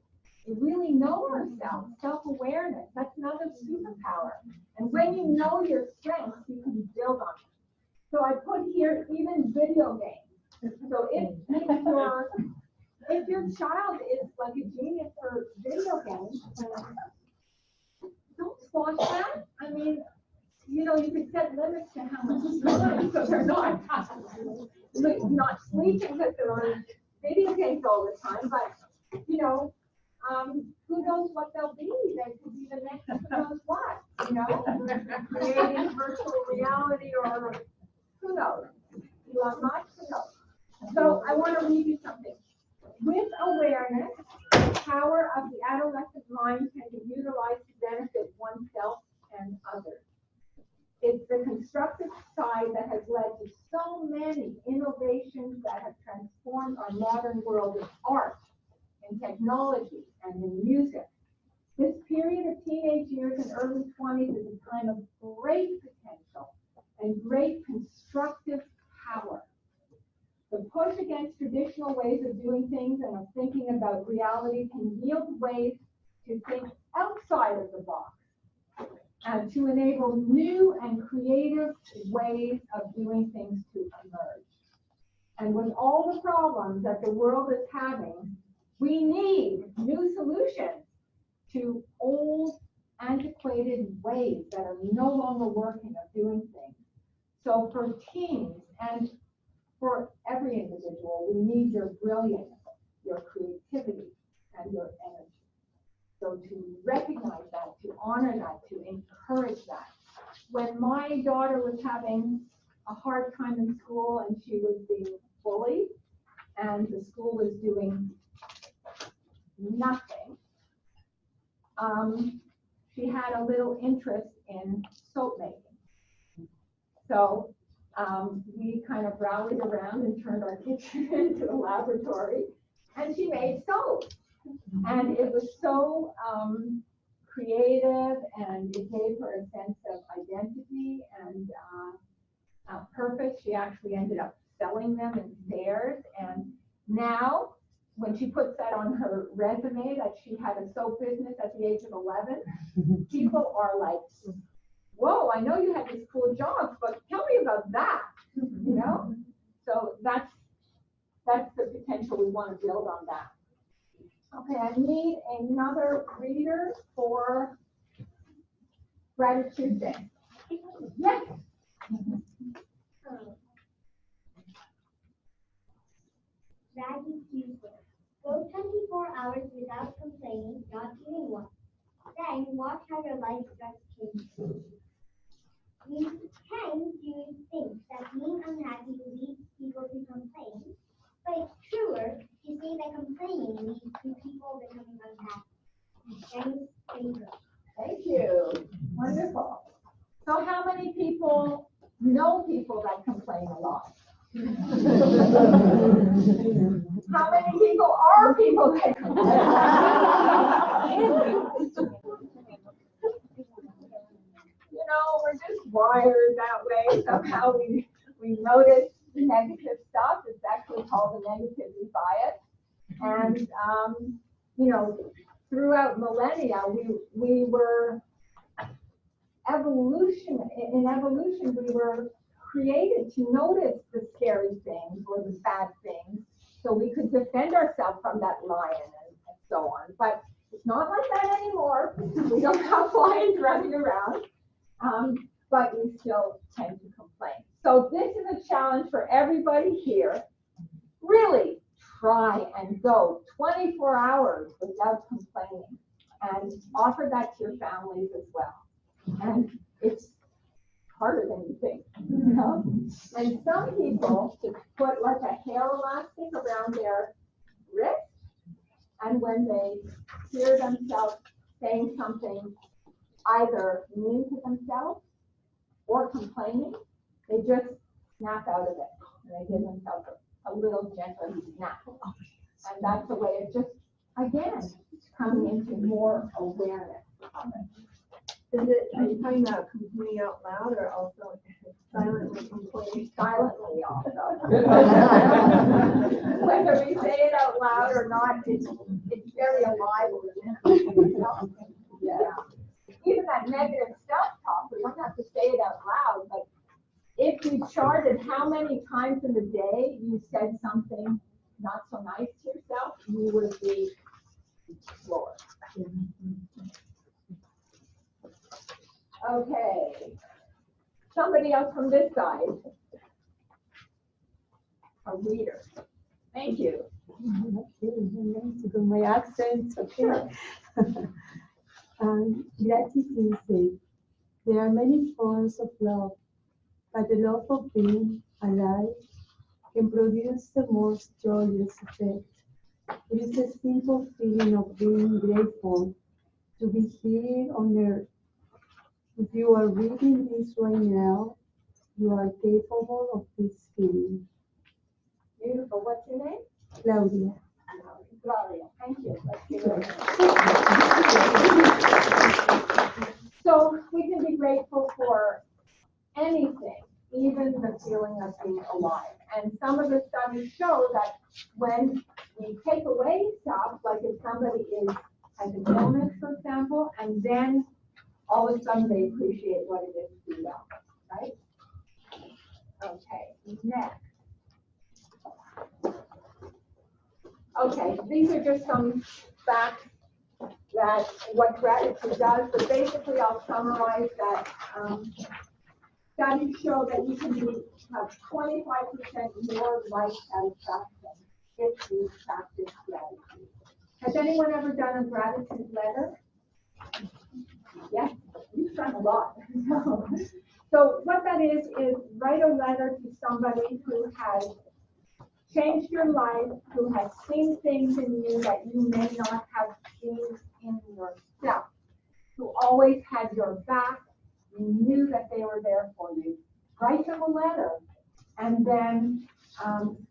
really know ourselves. Self-awareness, that's another superpower. And when you know your strengths, you can build on them. So I put here even video games. So if your child is like a genius for video games, don't squash that. I mean, you know, you could set limits to how much time, so they're not sleeping because they're on video games all the time. But you know, who knows what they'll be? They could be the next who knows what. You know, creating virtual reality or who knows? Elon Musk, who knows? So I want to read you something. With awareness, the power of the adolescent mind can be utilized to benefit oneself and others. It's the constructive side that has led to so many innovations that have transformed our modern world in art, in technology, and in music. This period of teenage years and early 20s is a time of great potential and great constructive power. The push against traditional ways of doing things and of thinking about reality can yield ways to think outside of the box and to enable new and creative ways of doing things to emerge. And with all the problems that the world is having, we need new solutions to old, antiquated ways that are no longer working of doing things. So for teens and for every individual, we need your brilliance, your creativity, and your energy. So to recognize that, to honor that, to encourage that. When my daughter was having a hard time in school and she was being bullied and the school was doing nothing, she had a little interest in soap making. So we kind of rallied around and turned our kitchen into a laboratory, and she made soap. And it was so creative, and it gave her a sense of identity and purpose. She actually ended up selling them in fairs, and now when she puts that on her resume that she had a soap business at the age of 11, people are like, whoa, I know you had this cool job, but tell me about that, you know? So that's the potential. We want to build on that. Okay, I need another reader for Gratitude Day. Yes. Gratitude Day. Go 24 hours without complaining, not even once. Then watch how your life starts changing. We tend to think that being unhappy leads people to complain, but it's truer to say that complaining leads to people becoming unhappy. Thank you. Wonderful. So how many people know people that complain a lot? How many people are people that complain? You know, we're just wired that way. Somehow we notice negative stuff. It's actually called the negativity bias. And, you know, throughout millennia, we were in evolution, we were created to notice the scary things or the bad things so we could defend ourselves from that lion and so on. But it's not like that anymore. We don't have lions running around. but we still tend to complain. So this is a challenge for everybody here. Really try and go 24 hours without complaining, and offer that to your families as well. And it's harder than you think, you know? And some people put like a hair elastic around their wrist, and when they hear themselves saying something either mean to themselves or complaining, they just snap out of it. And they give themselves a little gentle snap. And that's the way of just, again, coming into more awareness of it. Are you talking about complaining out loud or also silently complaining? Silently also. Whether we say it out loud or not, it's very alive within us. Yeah. Even that negative self-talk, we don't have to say it out loud, but if you charted how many times in the day you said something not so nice to yourself, you would be lower. Okay. Somebody else from this side. A reader. Thank you. My accent, okay. Sure. Gratitude says, there are many forms of love, but the love of being alive can produce the most joyous effect. It is a simple feeling of being grateful to be here on earth. If you are reading this right now, you are capable of this feeling. Beautiful. What's your name? Claudia. Claudia. Thank you. Let's give it a So we can be grateful for anything, even the feeling of being alive. And some of the studies show that when we take away stuff, like if somebody has an illness, for example, and then all of a sudden they appreciate what it is to be well, right? Okay, next. Okay, these are just some facts that what gratitude does, but basically I'll summarize that studies show that you can have 25% more life satisfaction if you practice gratitude. Has anyone ever done a gratitude letter? Yes, you've done a lot. So what that is write a letter to somebody who has changed your life, who has seen things in you that you may not have seen in yourself, who always had your back, you knew that they were there for you. Write them a letter, and then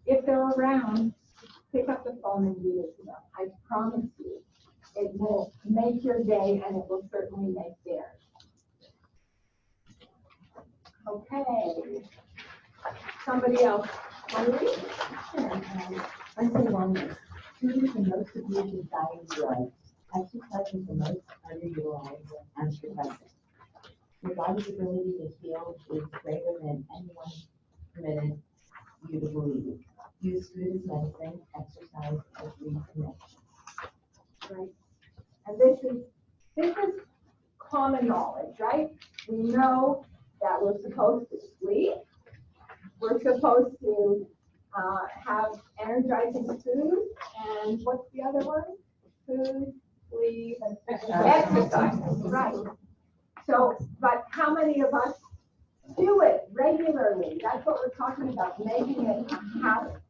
if they're around, pick up the phone and read it to them. I promise you, it will make your day, and it will certainly make theirs. Okay. Somebody else. Until wellness, food is the most abused diet in the world. Exercise is the most underutilized and stressful. Your body's ability to heal is greater than anyone permitted you to believe. Use food as medicine, exercise as reconnection. Right. And this is common knowledge, right? We know that we're supposed to sleep. We're supposed to have energizing food, and what's the other one? Food, sleep, and exercise. Right. So, but how many of us do it regularly? That's what we're talking about, making it a habit.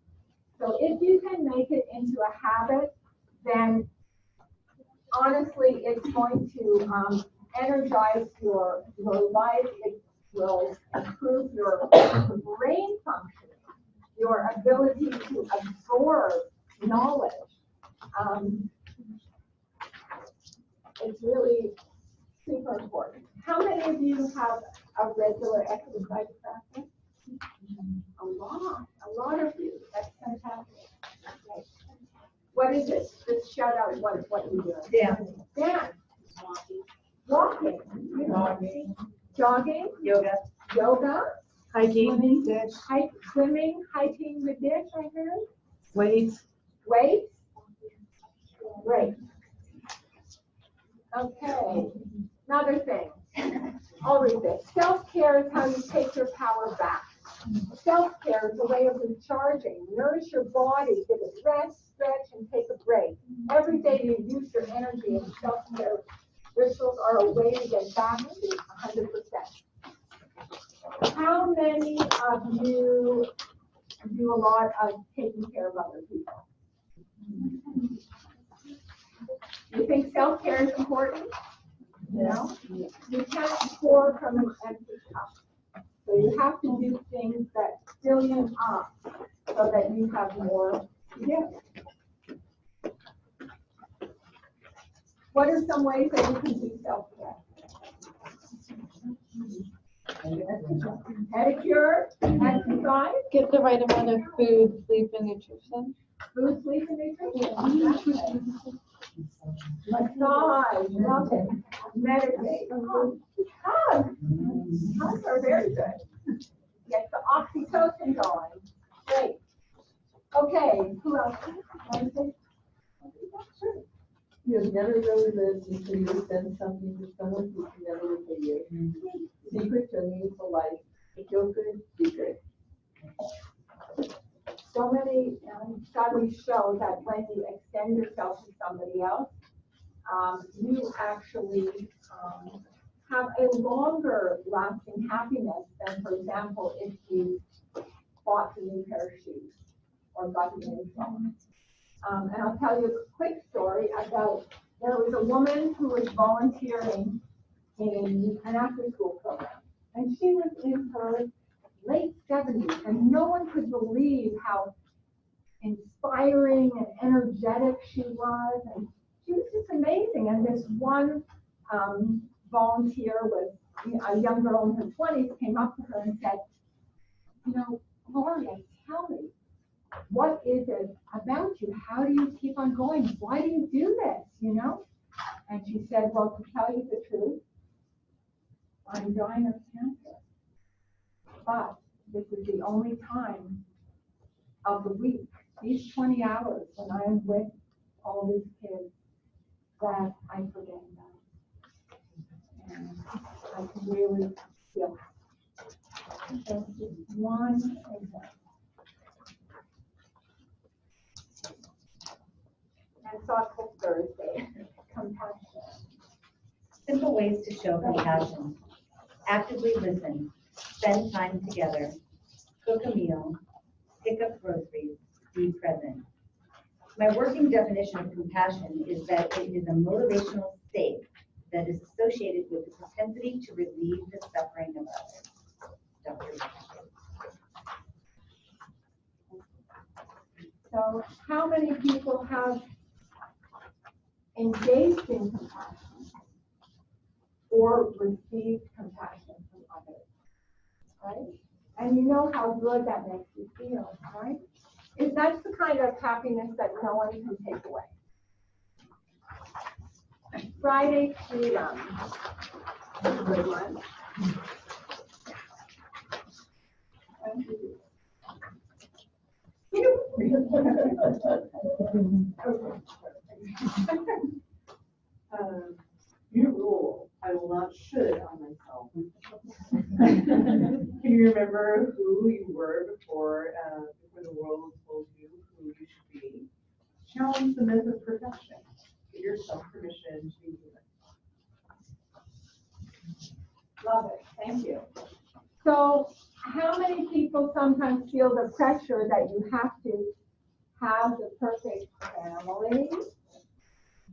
So if you can make it into a habit, then honestly, it's going to energize your life. It will improve your brain function, your ability to absorb knowledge. It's really super important. How many of you have a regular exercise practice? A lot of you. That's fantastic. Okay. What is it? Just shout out what you do. Dance. Walking. Jogging. Yoga. Hiking. Swimming, hiking with this, I heard. Weights. Weights. Great. Okay. Another thing. I'll read this. Self-care is how you take your power back. Self-care is a way of recharging. Nourish your body, give it rest, stretch, and take a break. Every day you use your energy, and self-care rituals are a way to get back to 100%. How many of you do a lot of taking care of other people? You think self-care is important? No? You can't pour from an empty cup. So you have to do things that fill you up so that you have more to give. What are some ways that you can do self-care? Pedicure, exercise, Get the right amount of food, sleep, and nutrition. food, sleep, and nutrition. Massage, love it. Meditate. Hugs. Hugs are very good. Get the oxytocin going. Great. Okay, who else? Sure. You've never really lived until you've done something for someone who can never repay you. Secret to a meaningful life. Feel good, be good. So many studies show that when you extend yourself to somebody else, you actually have a longer lasting happiness than, for example, if you bought a new pair of shoes or got a new phone. And I'll tell you a quick story about, there was a woman who was volunteering in an after-school program. And she was in her late 70s, and no one could believe how inspiring and energetic she was. And she was just amazing. And this one volunteer was a young girl in her 20s, came up to her and said, you know, Gloria, tell me, what is it about you? How do you keep on going? Why do you do this, you know? And she said, well, to tell you the truth, I'm dying of cancer. But this is the only time of the week, these 20 hours when I am with all these kids, that I forget about. And I can really feel it. That's just one example. And Thoughtful Thursday, compassion. Simple ways to show compassion. Actively listen, spend time together, cook a meal, pick up groceries, be present. My working definition of compassion is that it is a motivational state that is associated with the propensity to relieve the suffering of others. Dr. So how many people have engaged in compassion or received compassion from others, right? And you know how good that makes you feel, right? That's the kind of happiness that no one can take away. Friday freedom. That's a good one. New rule, I will not should on myself. Can you remember who you were before the world told you who you should be? Challenge the myth of perfection. Give yourself permission to be human. Love it. Thank you. So how many people sometimes feel the pressure that you have to have the perfect family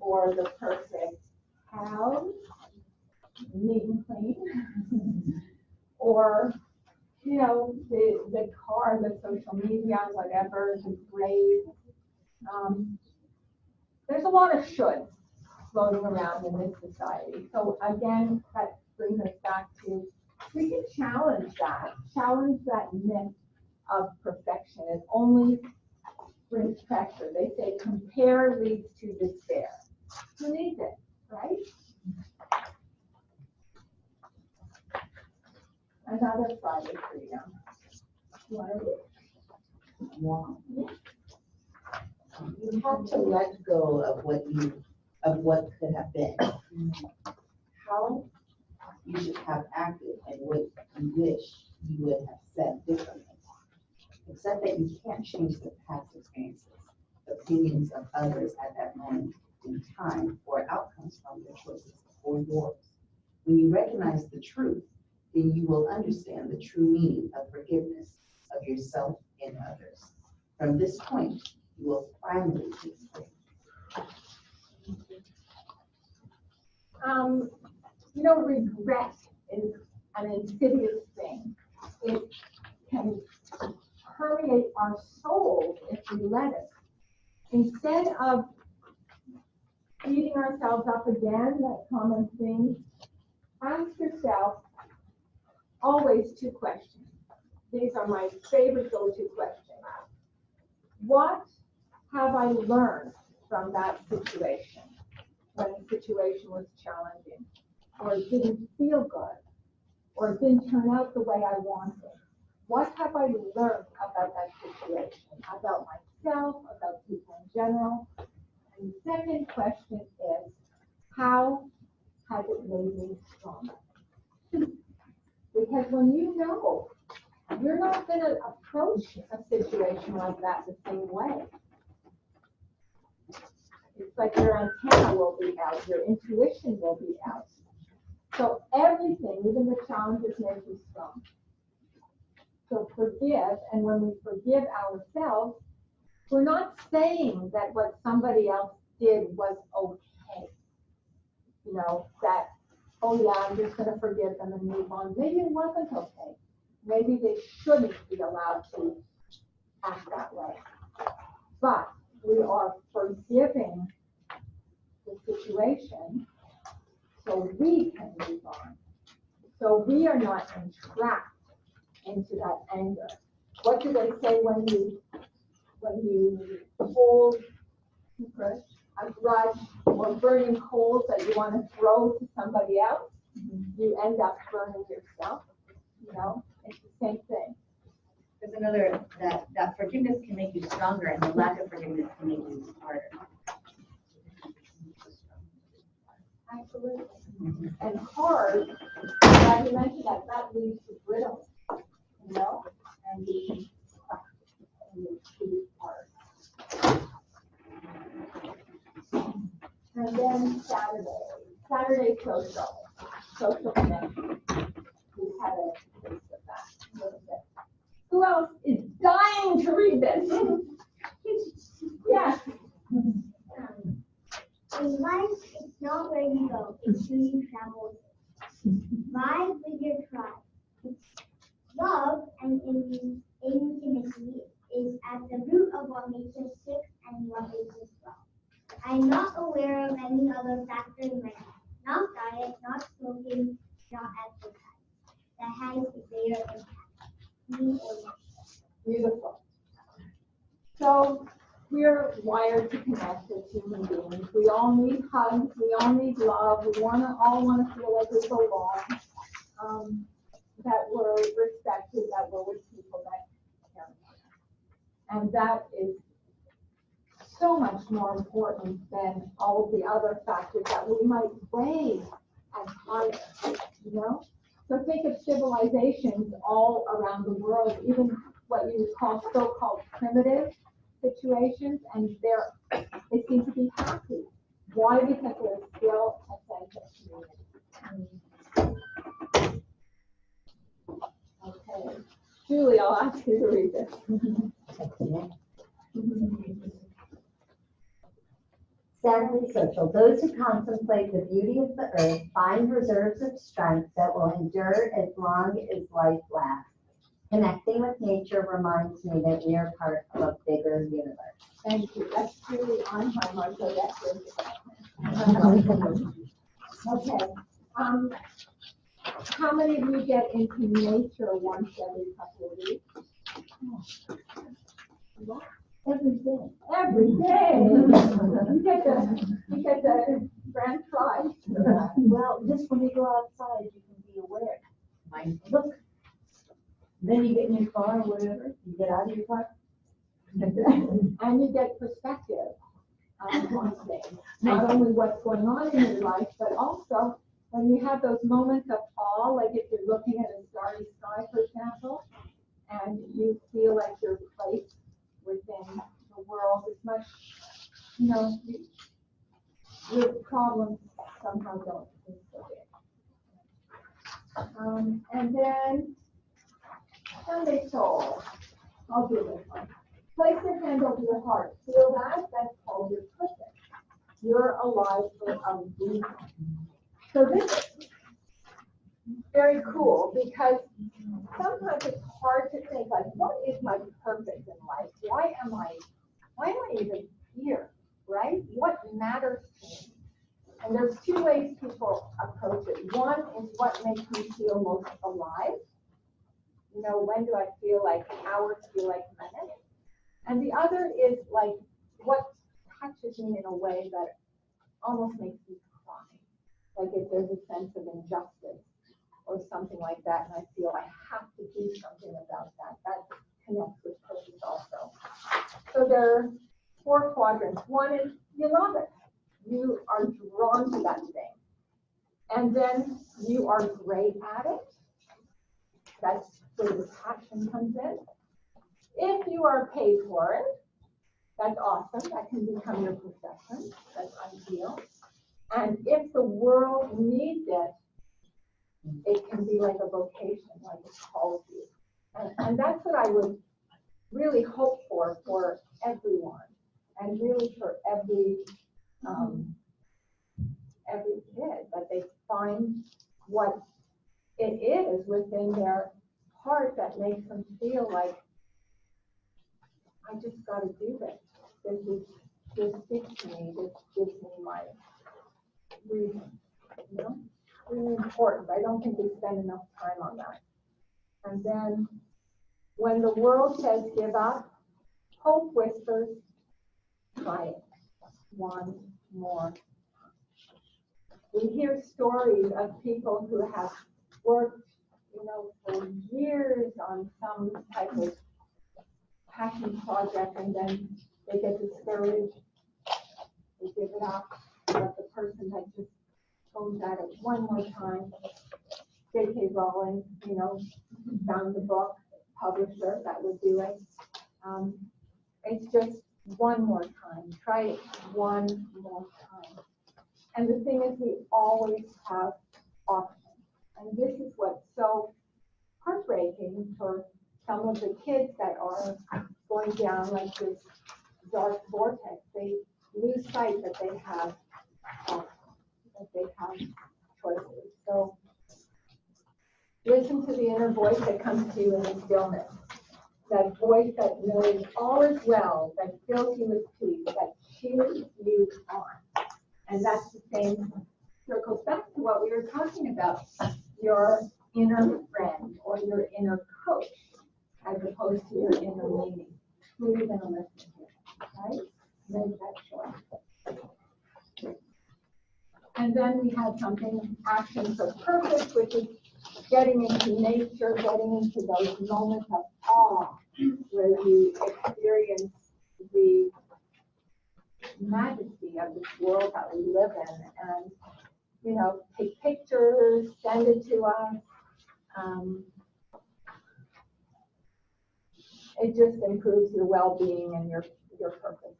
or the perfect house, neat and clean, or, you know, the car, the social media, whatever, the grade. There's a lot of shoulds floating around in this society. So again, that brings us back to, we can challenge that myth of perfection. It only brings pressure. They say compare leads to despair. Who needs it, right? Another Friday freedom. Wow. You have to let go of what could have been. How? you should have acted and what you wish you would have said differently. Except that you can't change the past experiences, opinions of others at that moment in time, or outcomes from their choices or yours. When you recognize the truth, then you will understand the true meaning of forgiveness of yourself and others. From this point, you will finally be free. Regret is an insidious thing. It can permeate our souls if we let it. Instead of beating ourselves up again, that common thing, ask yourself always two questions. These are my favorite go-to questions. What have I learned from that situation when the situation was challenging, or it didn't feel good, or it didn't turn out the way I wanted? What have I learned about that situation, about myself, about people in general? And the second question is, how has it made me stronger? Because when you know, you're not going to approach a situation like that the same way. It's like your antenna will be out, your intuition will be out. So everything, even the challenges, make you strong. So forgive, and when we forgive ourselves, we're not saying that what somebody else did was okay. That, oh yeah, I'm just going to forgive them and move on. Maybe it wasn't okay. Maybe they shouldn't be allowed to act that way. But we are forgiving the situation so we can move on. So we are not entrapped into that anger. What do they say when you hold a grudge or burning coals that you want to throw to somebody else? You end up burning yourself. It's the same thing. There's another, that forgiveness can make you stronger, and the lack of forgiveness can make you harder. Absolutely. And hard, as you mentioned, that leads to brittle, and the hard. And then Saturday social connection. We had a taste of that. Who else is dying to read this? Yes. In life, it's not where you go, it's who you travel with. Vibe with your tribe. Love and intimacy is at the root of what makes us sick and what makes us well. I'm not aware of any other factor in my life. Not diet, not smoking, not exercise. That has a greater impact. Me or myself. Beautiful. So we're wired to connect as human beings. We all need hugs. We all need love. We all want to feel like we belong. That we're respected. That we're with people that care about us. And that is so much more important than all of the other factors that we might weigh as higher. So think of civilizations all around the world, even what you would call so-called primitive situations, and they seem to be happy. Why? Because there's still a sense of community. Okay. Julie, I'll ask you to read this. Sadly social. Those who contemplate the beauty of the earth find reserves of strength that will endure as long as life lasts. Connecting with nature reminds me that we are part of a bigger universe. Thank you. That's really on my heart, so that's okay. How many of you get into nature once every couple of weeks? Every day. Every day. You get the grand prize. Well, just when you go outside, you can be aware. Look. Then you get in your car or whatever, you get out of your car. And you get perspective on things. Not only what's going on in your life, but also when you have those moments of awe, like if you're looking at a starry sky, for example, and you feel like you're placed within the world as much, your problems somehow don't seem so big. And then Sunday soul. I'll do this one. Place your hand over your heart. Feel that? That's called your purpose. You're alive for a reason. So this is very cool because sometimes it's hard to think, like, what is my purpose in life? Why am I even here, right? What matters to me? And there's two ways people approach it. One is what makes me feel most alive. When do I feel like hours feel like minutes? And the other is like what touches me in a way that almost makes me cry. Like if there's a sense of injustice or something like that, and I feel I have to do something about that. That connects with purpose also. So there are 4 quadrants. One is you love it. You are drawn to that thing. And then you are great at it. That's where the passion comes in. If you are paid for it, that's awesome. That can become your profession. That's ideal. And if the world needs it, it can be like a vocation, like it calls you. And that's what I would really hope for everyone, and really for every kid, that they find what it is within their heart that makes them feel like, I just got to do this. This speaks to me. This gives me my reason. Really important. I don't think we spend enough time on that. And then when the world says give up, hope whispers, try it one more. We hear stories of people who have worked, for years on some type of passion project, and then they get discouraged, they give it up. But the person that just goes at it one more time, J.K. Rowling, found the book, publisher that would do it. It's just one more time. Try it one more time. And the thing is, we always have options. And this is what's so heartbreaking for some of the kids that are going down like this dark vortex. They lose sight that they have choices. So listen to the inner voice that comes to you in the stillness. That voice that knows all is well, that fills you with peace, that cheers you on. And that's the same, circles back to what we were talking about, your inner friend or your inner coach, as opposed to your inner meaning. Who are you going to listen to, right? Make that choice. And then we have something, action for purpose, which is getting into nature, getting into those moments of awe, where you experience the majesty of this world that we live in, and take pictures, send it to us. It just improves your well-being and your purpose.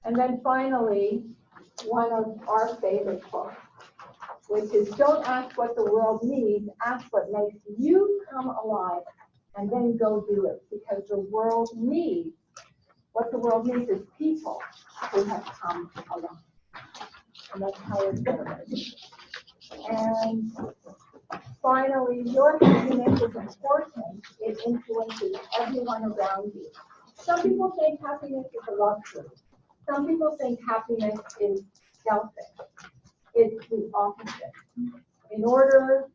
And then finally, one of our favorite books, which is don't ask what the world needs, ask what makes you come alive, and then go do it, because what the world needs is people who have come alive. And that's how it's generated. And finally, your happiness is important. It influences everyone around you. Some people think happiness is a luxury. Some people think happiness is selfish. It's the opposite. In order,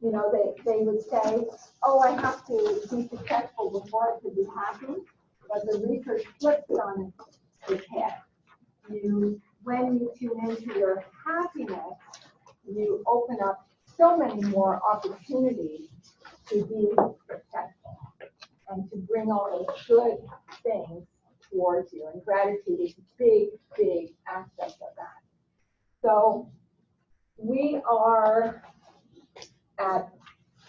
they would say, oh, I have to be successful before I can be happy. But the research flips it on its head. When you tune into your happiness, you open up so many more opportunities to be successful and to bring all those good things towards you. And gratitude is a big, big aspect of that. So we are at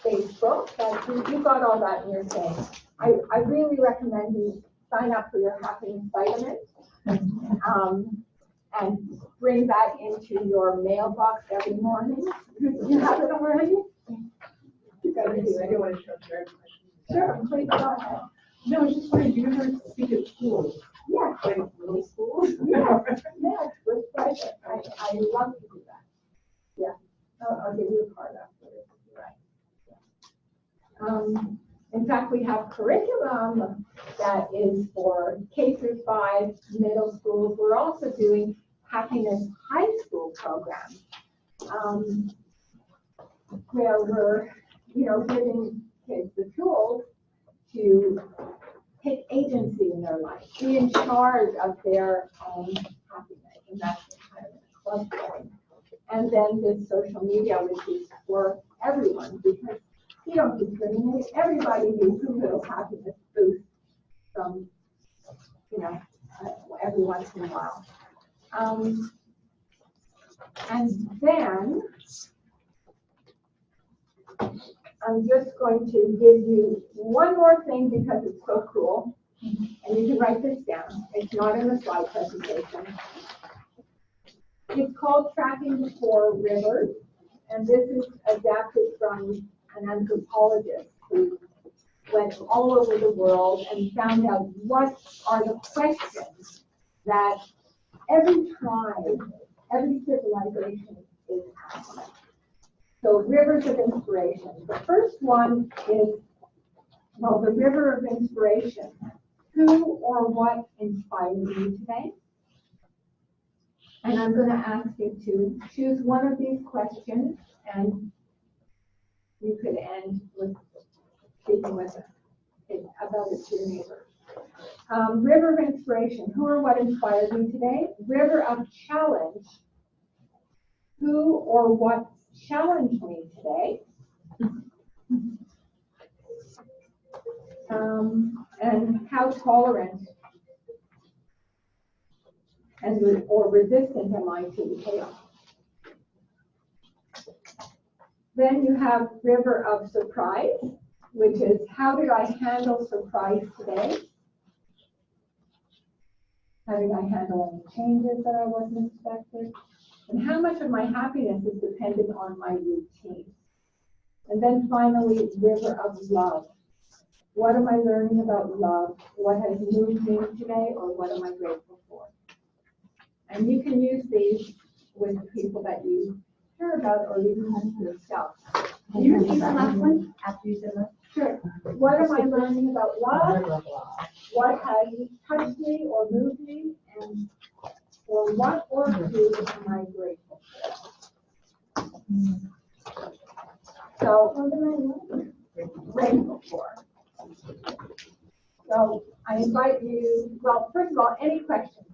Facebook, but you got all that in your thing. I really recommend you sign up for your happiness vitamin. And bring that into your mailbox every morning. You have it already? You gotta do I it. do want to show Jared a question. Sure, please go ahead. No, I was just wondering, do you ever speak at schools? Yeah. Like little schools? Yes, yes, with pleasure. I love to do that. Yeah, I'll give you a card after. Right. In fact, we have curriculum that is for K through 5 middle schools. We're also doing happiness high school programs, where we're, giving kids the tools to take agency in their life, be in charge of their own happiness, and that's kind of a club thing. And then this social media, which is for everyone, because you don't discriminate. Everybody needs a little happiness boost from, every once in a while. And then I'm just going to give you one more thing because it's so cool. And you can write this down. It's not in the slide presentation. It's called Tracking the 4 Rivers. And this is adapted from an anthropologist who went all over the world and found out what are the questions that every tribe, every civilization is asking. So rivers of inspiration. The first one is, the river of inspiration. Who or what inspired you today? And I'm going to ask you to choose one of these questions, and you could end with speaking with about it to your neighbor. River of inspiration. Who or what inspired you today? River of challenge. Who or what challenged me today? And how tolerant or resistant am I to the chaos? Then you have river of surprise, which is how did I handle surprise today? How did I handle any changes that I wasn't expected? And how much of my happiness is dependent on my routine? And then finally, river of love. What am I learning about love? What has moved me today, or what am I grateful for? And you can use these with the people that you care about, or you can use yourself. Can you repeat the last one after you said that? Sure. What am I learning about love? What has touched me or moved me? And or what or who am I grateful for? So, what am I grateful for? So, I invite you, well, first of all, any questions,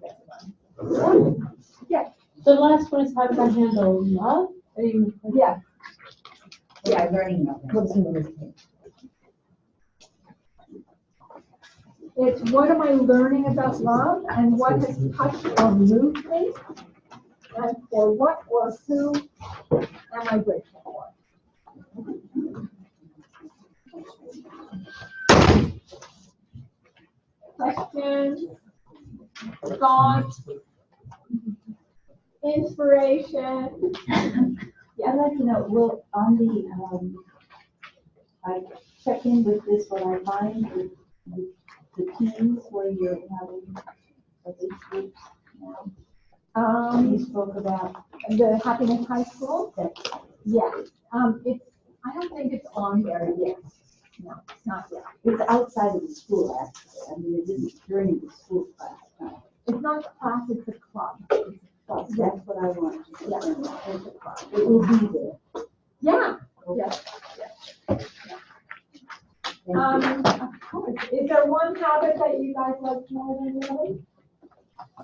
everyone? Yes. The last one is how do I handle love? Yes. Yeah, learning about that. It's what am I learning about love, and what has touched or moved me, and for what or who am I grateful for? Questions, thoughts, inspiration? Yeah, I'd like to know, will on the, I check in with this, what I find with the teams where you're having these groups now? You spoke about The Happiness High School? Yes. I don't think it's on there yet. No, it's not yet. it's outside of the school, actually. I mean, it isn't during the school class time. It's not a class, it's a club. So that's what I want. Yeah, it's a club. It will be there. Yeah. Yes. Of course. Is there one habit that you guys like more than the other?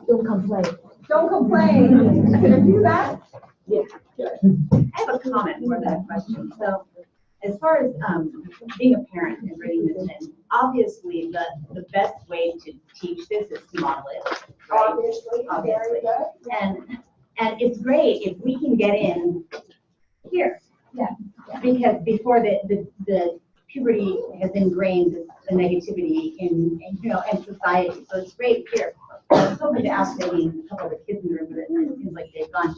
Don't complain. Don't complain. Can you do that? Yeah. Good. I have a comment more than a question. So as far as being a parent and bringing this in, obviously the best way to teach this is to model it. Right? Obviously. Very good. And it's great if we can get in because before the puberty has ingrained the negativity in society. So it's great here. I'm hoping to ask maybe a couple of the kids in the room, but it seems like they've gone.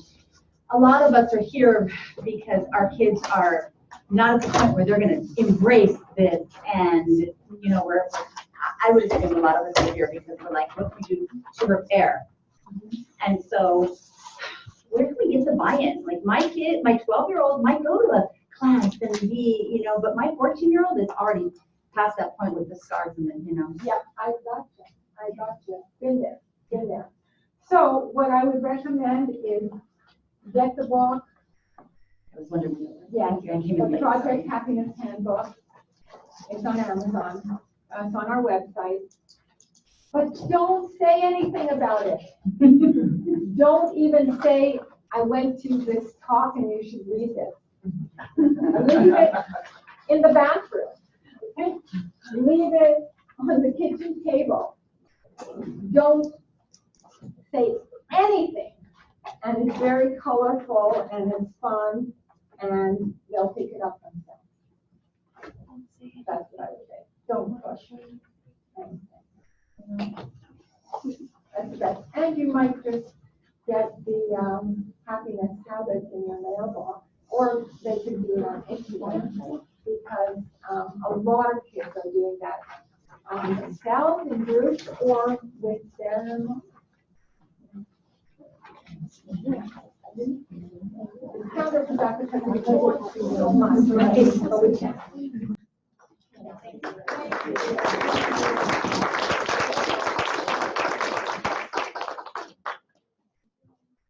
A lot of us are here because our kids are not at the point where they're going to embrace this, and I would assume a lot of us are here because we're like, what can we do to repair? And so, where can we get the buy-in? Like my 12-year-old might go to a class and be, but my 14-year-old is already past that point with the scars and the. Yeah, I got you. Been there. So what I would recommend is get the book. I was wondering. Yeah, Thank you. I came in the late, Project sorry. Happiness Handbook. It's on Amazon. It's on our website. But don't say anything about it. Don't even say, I went to this talk and you should read this. Leave it in the bathroom. Okay? Leave it on the kitchen table. Don't say anything. And it's very colorful and it's fun and they'll pick it up themselves. That's what I would say. Don't push. That's the best. And you might just get the happiness habits in your mailbox, or they can do it on Instagram because a lot of kids are doing that themselves in groups or with their mom. It's counterproductive because we don't do so much, right? But we can.